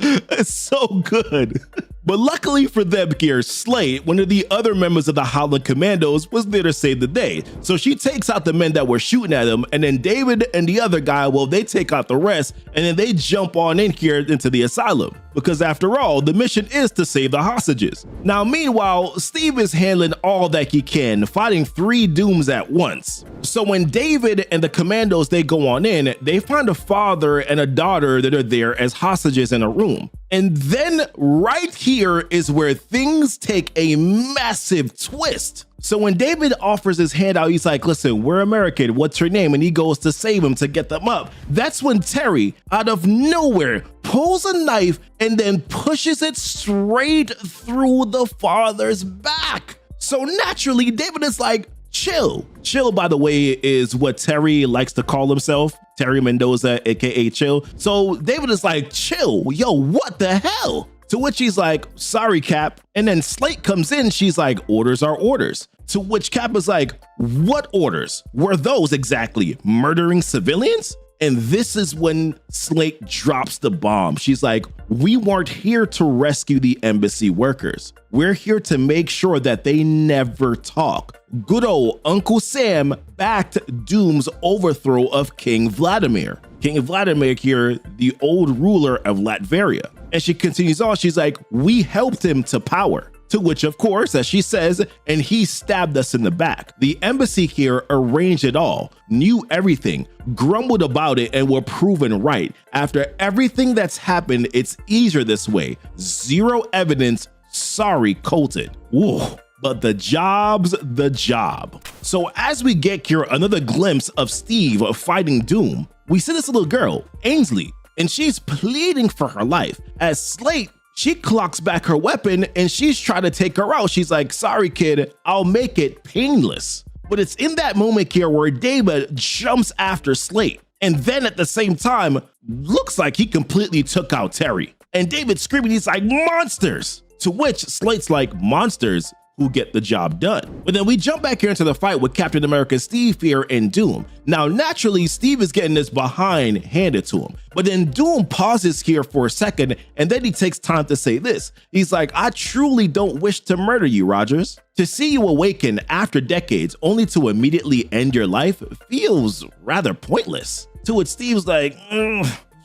It's so good. But luckily for them here, Slate, one of the other members of the Howling Commandos, was there to save the day. So she takes out the men that were shooting at him, and then David and the other guy, well, they take out the rest, and then they jump on in here into the asylum. Because after all, the mission is to save the hostages. Now, meanwhile, Steve is handling all that he can, fighting 3 Dooms at once. So when David and the commandos, they go on in, they find a father and a daughter that are there as hostages in a room. And then right here is where things take a massive twist. So when David offers his hand out, he's like, listen, we're American, what's your name? And he goes to save him to get them up. That's when Terry, out of nowhere, pulls a knife and then pushes it straight through the father's back. So naturally, David is like, chill. Chill, by the way, is what Terry likes to call himself. Terry Mendoza, aka Chill. So David is like, chill, yo, what the hell? To which he's like, sorry, Cap. And then Slate comes in, she's like, orders are orders. To which Cap is like, what orders were those exactly? Murdering civilians? And this is when Slate drops the bomb. She's like, we weren't here to rescue the embassy workers. We're here to make sure that they never talk. Good old Uncle Sam backed Doom's overthrow of King Vladimir. King Vladimir here, the old ruler of Latveria. And she continues on, she's like, we helped him to power. To which, of course, as she says, and he stabbed us in the back. The embassy here arranged it all, knew everything, grumbled about it, and were proven right. After everything that's happened, it's easier this way. Zero evidence. Sorry, Colton. Whoa. But the job's the job. So as we get here another glimpse of Steve fighting Doom, we see this little girl, Ainsley, and she's pleading for her life. As Slate, she clocks back her weapon and she's trying to take her out. She's like, sorry, kid, I'll make it painless. But it's in that moment here where David jumps after Slate. And then at the same time, looks like he completely took out Terry. And David's screaming, he's like, monsters. To which Slate's like, monsters who get the job done. But then we jump back here into the fight with Captain America, Steve here, and Doom. Now, naturally, Steve is getting this behind handed to him. But then Doom pauses here for a second, and then he takes time to say this. He's like, I truly don't wish to murder you, Rogers. To see you awaken after decades only to immediately end your life feels rather pointless. To which Steve's like,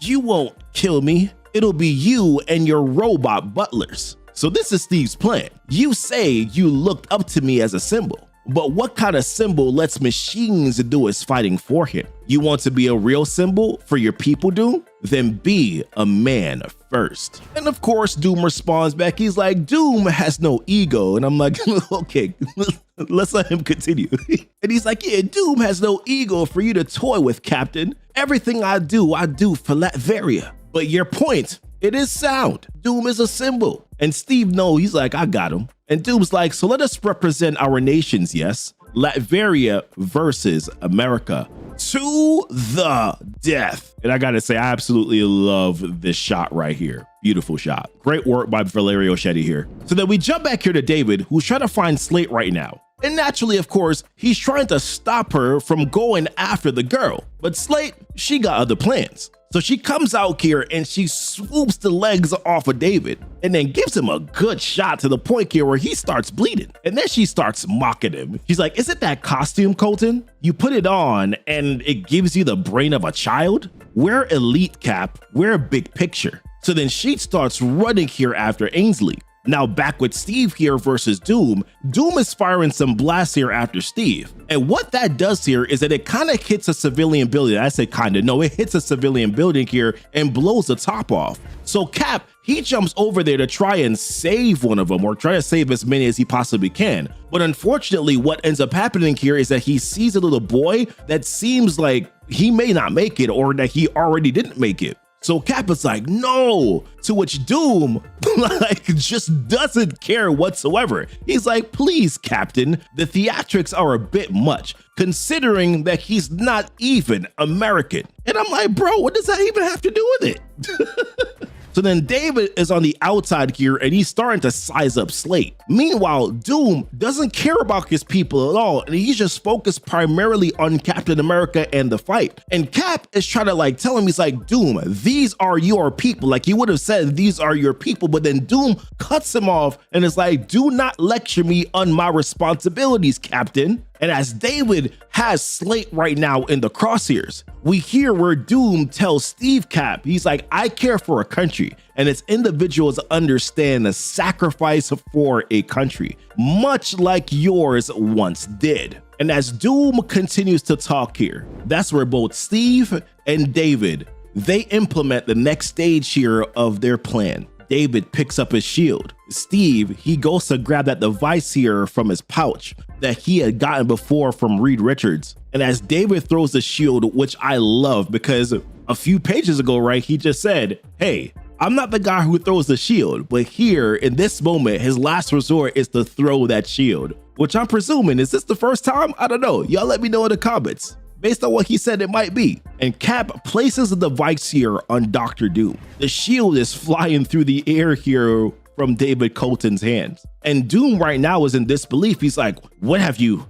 you won't kill me. It'll be you and your robot butlers. So this is Steve's plan. You say you looked up to me as a symbol, but what kind of symbol lets machines do his fighting for him? You want to be a real symbol for your people, Doom? Then be a man first. And of course, Doom responds back. He's like, Doom has no ego. And I'm like, okay, let's let him continue. And he's like, yeah, Doom has no ego for you to toy with, Captain. Everything I do for Latveria. But your point, it is sound. Doom is a symbol. And Steve knows, he's like, I got him. And Doom's like, so let us represent our nations, yes? Latveria versus America to the death. And I gotta say, I absolutely love this shot right here. Beautiful shot. Great work by Valerio Shetty here. So then we jump back here to David, who's trying to find Slate right now. And naturally, of course, he's trying to stop her from going after the girl. But Slate, she got other plans. So she comes out here and she swoops the legs off of David and then gives him a good shot to the point here where he starts bleeding. And then she starts mocking him. She's like, is it that costume, Colton? You put it on and it gives you the brain of a child? We're elite, Cap. We're big picture. So then she starts running here after Ainsley. Now back with Steve here versus Doom. Doom is firing some blasts here after Steve. And what that does here is that it kind of hits a civilian building. I say kind of, no, it hits a civilian building here and blows the top off. So Cap, he jumps over there to try and save one of them or try to save as many as he possibly can. But unfortunately, what ends up happening here is that he sees a little boy that seems like he may not make it or that he already didn't make it. So Cap is like, no, to which Doom like just doesn't care whatsoever. He's like, please, Captain, the theatrics are a bit much, considering that he's not even American. And I'm like, bro, what does that even have to do with it? So then David is on the outside here and he's starting to size up Slate. Meanwhile, Doom doesn't care about his people at all and he's just focused primarily on Captain America and the fight. And Cap is trying to like tell him, he's like, Doom, these are your people. Like he would have said, these are your people, but then Doom cuts him off and is like, do not lecture me on my responsibilities, Captain. And as David has Slate right now in the crosshairs, we hear where Doom tells Steve Cap, he's like, I care for a country and its individuals understand the sacrifice for a country, much like yours once did. And as Doom continues to talk here, that's where both Steve and David, they implement the next stage here of their plan. David picks up his shield. Steve, he goes to grab that device here from his pouch that he had gotten before from Reed Richards. And as David throws the shield, which I love because a few pages ago, right, he just said, hey, I'm not the guy who throws the shield, but here in this moment, his last resort is to throw that shield, which I'm presuming, is this the first time? I don't know. Y'all let me know in the comments. Based on what he said, it might be. And Cap places the device here on Dr. Doom. The shield is flying through the air here from David Colton's hands. And Doom right now is in disbelief. He's like, what have you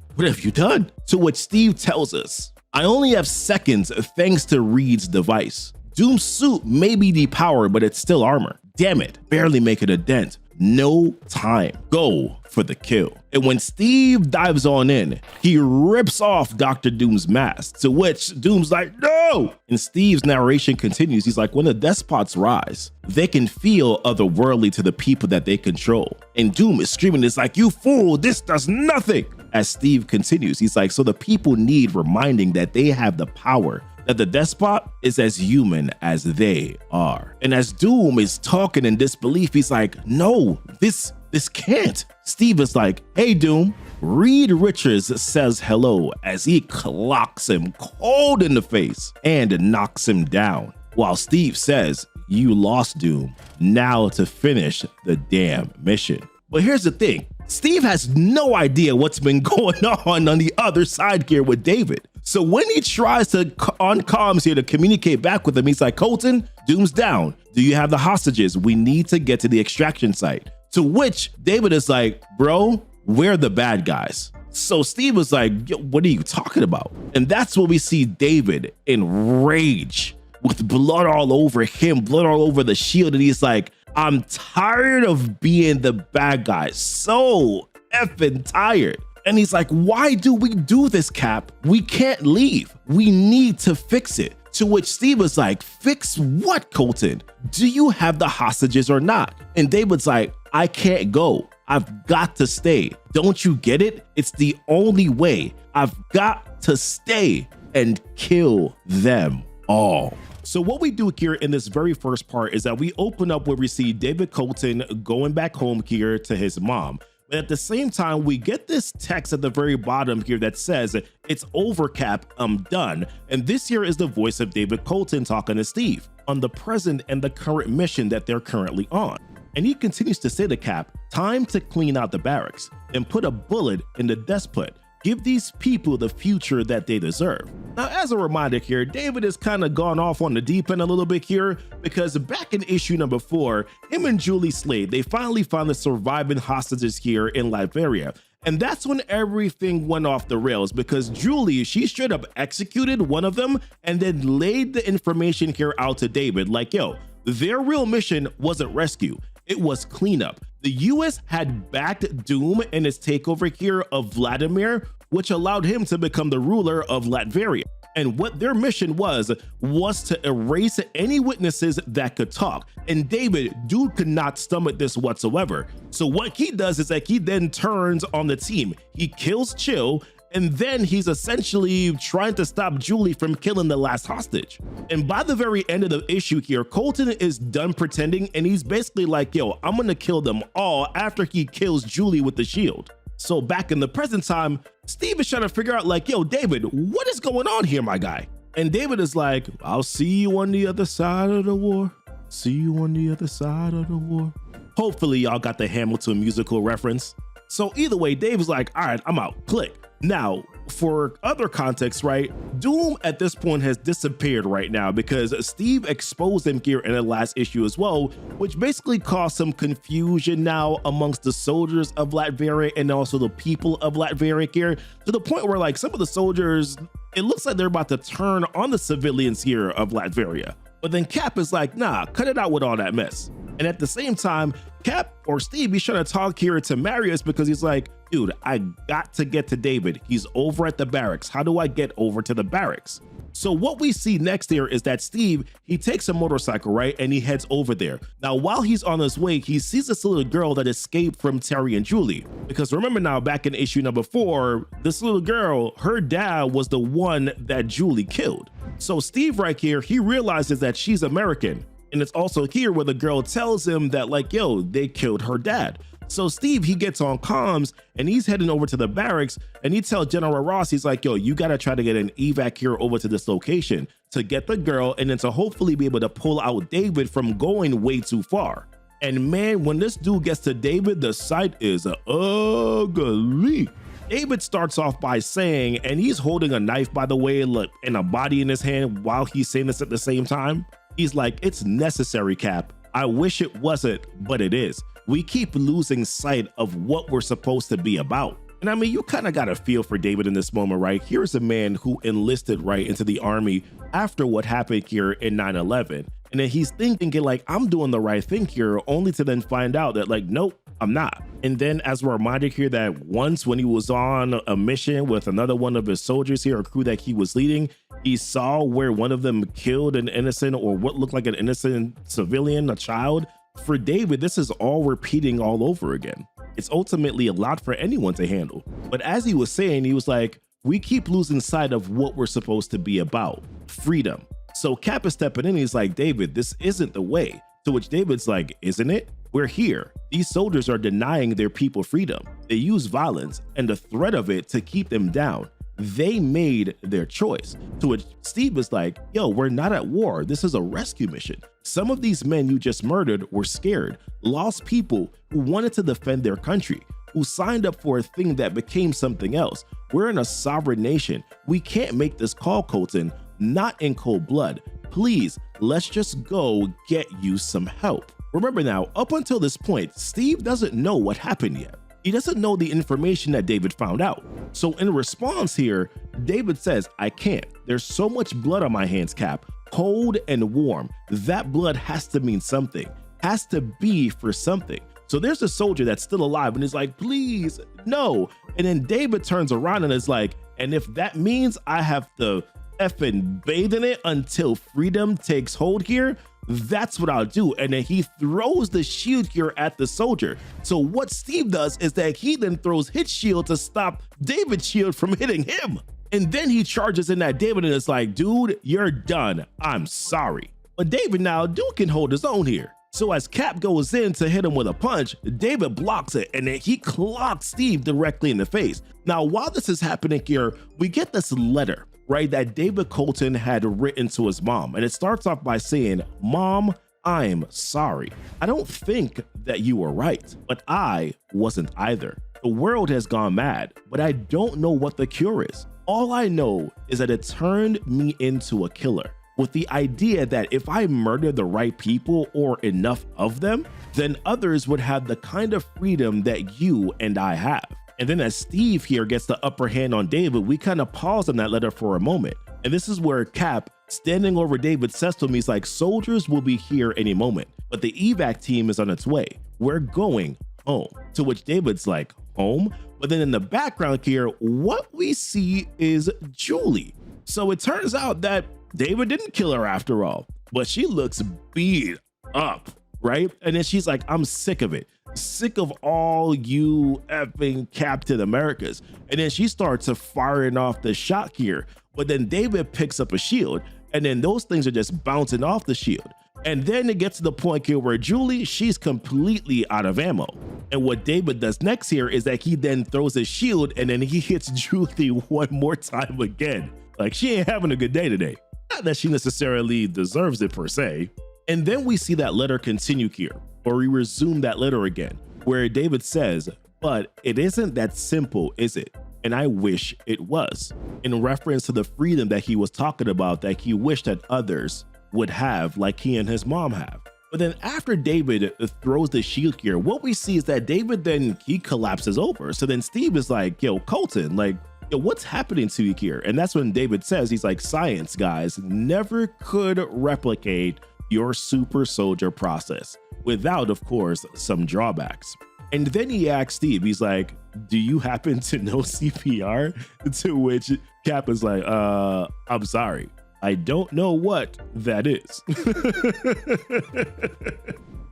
done? To which Steve tells us, I only have seconds thanks to Reed's device. Doom's suit may be depowered, but it's still armor. Damn it, barely making a dent. no time. Go for the kill. And when Steve dives on in, he rips off Dr. Doom's mask, to which Doom's like, no! And Steve's narration continues. He's like, when the despots rise, they can feel otherworldly to the people that they control. And Doom is screaming, it's like, you fool, this does nothing. As Steve continues, he's like, so the people need reminding that they have the power, that the despot is as human as they are. And as Doom is talking in disbelief, he's like, no, this can't. Steve is like, hey, Doom. Reed Richards says hello as he clocks him cold in the face and knocks him down. While Steve says, you lost, Doom. Now to finish the damn mission. But here's the thing. Steve has no idea what's been going on the other side here with David. So when he tries to on comms here to communicate back with him, he's like, Colton, Doom's down. Do you have the hostages? We need to get to the extraction site. To which David is like, bro, we're the bad guys. So Steve was like, yo, what are you talking about? And that's when we see David in rage with blood all over him, blood all over the shield. And he's like, I'm tired of being the bad guy. So effing tired. And he's like, why do we do this, Cap? We can't leave. We need to fix it. To which Steve was like, fix what, Colton? Do you have the hostages or not? And David's like, I can't go. I've got to stay. Don't you get it? It's the only way. I've got to stay and kill them all. So what we do here in this very first part is that we open up where we see David Colton going back home here to his mom. But at the same time, we get this text at the very bottom here that says, it's over, Cap, I'm done. And this here is the voice of David Colton talking to Steve on the present and the current mission that they're currently on. And he continues to say to Cap, time to clean out the barracks and put a bullet in the despot. Give these people the future that they deserve. Now, as a reminder here, David has kind of gone off on the deep end a little bit here because back in issue number 4, him and Julie Slade, they finally found the surviving hostages here in Latveria. And that's when everything went off the rails because Julie, she straight up executed one of them and then laid the information here out to David like, yo, their real mission wasn't rescue. It was cleanup. The US had backed Doom in his takeover here of Vladimir, which allowed him to become the ruler of Latveria. And what their mission was to erase any witnesses that could talk. And David, dude, could not stomach this whatsoever. So what he does is that he then turns on the team. He kills Chill, and then he's essentially trying to stop Julie from killing the last hostage. And by the very end of the issue here, Colton is done pretending, and he's basically like, yo, I'm gonna kill them all after he kills Julie with the shield. So back in the present time, Steve is trying to figure out like, yo, David, what is going on here, my guy? And David is like, I'll see you on the other side of the war. See you on the other side of the war. Hopefully y'all got the Hamilton musical reference. So either way, Dave is like, all right, I'm out, click. Now, for other context, right, Doom at this point has disappeared right now because Steve exposed him here in the last issue as well, which basically caused some confusion now amongst the soldiers of Latveria and also the people of Latveria here, to the point where like some of the soldiers, it looks like they're about to turn on the civilians here of Latveria. But then Cap is like, nah, cut it out with all that mess. And at the same time, Cap or Steve, he's trying to talk here to Marius because he's like, dude, I got to get to David. He's over at the barracks. How do I get over to the barracks? So what we see next here is that Steve, he takes a motorcycle, right? And he heads over there. Now, while he's on his way, he sees this little girl that escaped from Terry and Julie. Because remember now, back in issue number 4, this little girl, her dad was the one that Julie killed. So Steve right here, he realizes that she's American. And it's also here where the girl tells him that like, yo, they killed her dad. So Steve, he gets on comms and he's heading over to the barracks and he tells General Ross, he's like, yo, you got to try to get an evac here over to this location to get the girl and then to hopefully be able to pull out David from going way too far. And man, when this dude gets to David, the sight is ugly. David starts off by saying, and he's holding a knife, by the way, look, and a body in his hand while he's saying this at the same time. He's like, it's necessary, Cap. I wish it wasn't, but it is. We keep losing sight of what we're supposed to be about. And I mean, you kind of got a feel for David in this moment, right? Here's a man who enlisted right into the army after what happened here in 9/11. And then he's thinking like, I'm doing the right thing here, only to then find out that like, nope, I'm not. And then as a reminder here that once when he was on a mission with another one of his soldiers here, a crew that he was leading, he saw where one of them killed an innocent or what looked like an innocent civilian, a child. For David, this is all repeating all over again. It's ultimately a lot for anyone to handle. But as he was saying, he was like, we keep losing sight of what we're supposed to be about, freedom. So Cap is stepping in. He's like, David, this isn't the way. To which David's like, isn't it? We're here. These soldiers are denying their people freedom. They use violence and the threat of it to keep them down. They made their choice. To which Steve is like, yo, we're not at war. This is a rescue mission. Some of these men you just murdered were scared, lost people who wanted to defend their country, who signed up for a thing that became something else. We're in a sovereign nation. We can't make this call, Colton, not in cold blood. Please, let's just go get you some help. Remember now, up until this point, Steve doesn't know what happened yet. He doesn't know the information that David found out. So in response here, David says, I can't. There's so much blood on my hands, Cap. Cold and warm. That blood has to mean something. Has to be for something. So there's a soldier that's still alive and is like, please, no. And then David turns around and is like, and if that means I have to effing bathe in it until freedom takes hold here, that's what I'll do. And then he throws the shield here at the soldier. So what Steve does is that he then throws his shield to stop David's shield from hitting him. And then he charges in at David and it's like, dude, you're done. I'm sorry. But David now, dude can hold his own here. So as Cap goes in to hit him with a punch, David blocks it and then he clocks Steve directly in the face. Now, while this is happening here, we get this letter, right, that David Colton had written to his mom. And it starts off by saying, Mom, I'm sorry. I don't think that you were right, but I wasn't either. The world has gone mad, but I don't know what the cure is. All I know is that it turned me into a killer, with the idea that if I murder the right people or enough of them, then others would have the kind of freedom that you and I have. And then as Steve here gets the upper hand on David, we kind of pause on that letter for a moment. And this is where Cap, standing over David, says to me, he's like, soldiers will be here any moment, but the evac team is on its way. We're going home. To which David's like, home? But then in the background here, what we see is Julie. So it turns out that David didn't kill her after all, but she looks beat up, right? And then she's like, I'm sick of it. Sick of all you effing Captain Americas. And then she starts firing off the shot here. But then David picks up a shield and then those things are just bouncing off the shield. And then it gets to the point here where Julie, she's completely out of ammo. And what David does next here is that he then throws his shield and then he hits Julie one more time again. Like she ain't having a good day today. Not that she necessarily deserves it per se. And then we see that letter continue here, or we resume that letter again, where David says, but it isn't that simple, is it? And I wish it was, in reference to the freedom that he was talking about that he wished that others would have like he and his mom have. But then after David throws the shield here, what we see is that David then he collapses over. So then Steve is like, yo, Colton, like, yo, what's happening to you here? And that's when David says, he's like, science guys never could replicate your super soldier process without, of course, some drawbacks. And then he asks Steve, he's like, do you happen to know CPR? To which Cap is like, I'm sorry, I don't know what that is.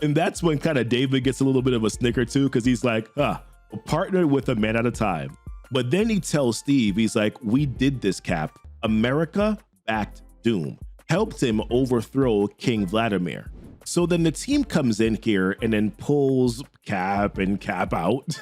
And that's when kind of David gets a little bit of a snicker too, because he's like, partner with a man at a time. But then he tells Steve, he's like, we did this, Cap. America backed Doom, helped him overthrow King Vladimir. So then the team comes in here and then pulls Cap and Cap out.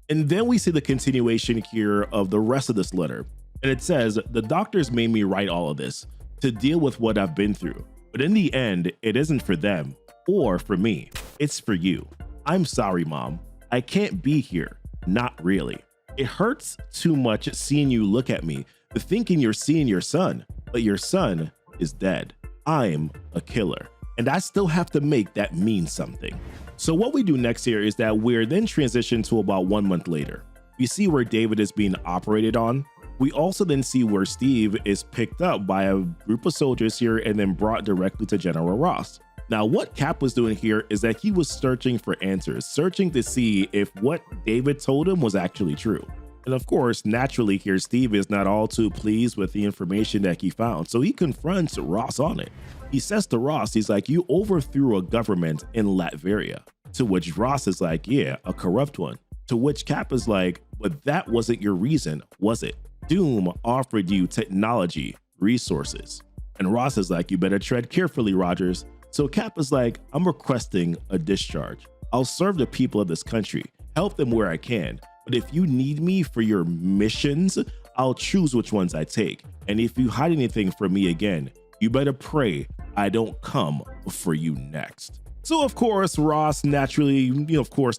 And then we see the continuation here of the rest of this letter. And it says, the doctors made me write all of this to deal with what I've been through. But in the end, it isn't for them or for me. It's for you. I'm sorry, Mom. I can't be here. Not really. It hurts too much seeing you look at me, thinking you're seeing your son, but your son is dead. I'm a killer, and I still have to make that mean something. So what we do next here is that we're then transitioned to about 1 month later. We see where David is being operated on, We also then see where Steve is picked up by a group of soldiers here and then brought directly to General Ross. Now, what Cap was doing here is that he was searching for answers, searching to see if what David told him was actually true. And of course, naturally here, Steve is not all too pleased with the information that he found, so he confronts Ross on it. He says to Ross, he's like, "You overthrew a government in Latveria." To which Ross is like, "Yeah, a corrupt one." To which Cap is like, "But that wasn't your reason, was it? Doom offered you technology, resources." And Ross is like, "You better tread carefully, Rogers." So Cap is like, "I'm requesting a discharge. I'll serve the people of this country, help them where I can. But if you need me for your missions, I'll choose which ones I take. And if you hide anything from me again, you better pray I don't come for you next." So of course, Ross naturally,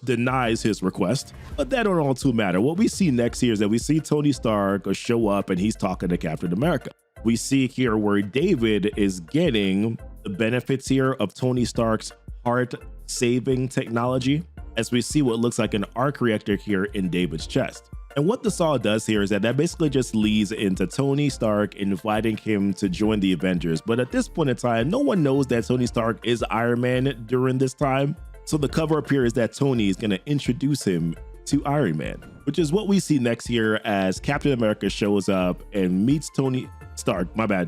denies his request, but that don't all too matter. What we see next here is that we see Tony Stark show up and he's talking to Captain America. We see here where David is getting the benefits here of Tony Stark's heart-saving technology, as we see what looks like an arc reactor here in David's chest. And what this all does here is that basically just leads into Tony Stark inviting him to join the Avengers. But at this point in time, no one knows that Tony Stark is Iron Man during this time. So the cover up here is that Tony is going to introduce him to Iron Man, which is what we see next here as Captain America shows up and meets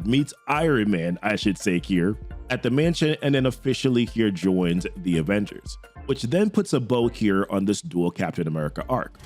meets Iron Man, I should say, here at the mansion, and then officially here joins the Avengers, which then puts a bow here on this dual Captain America arc.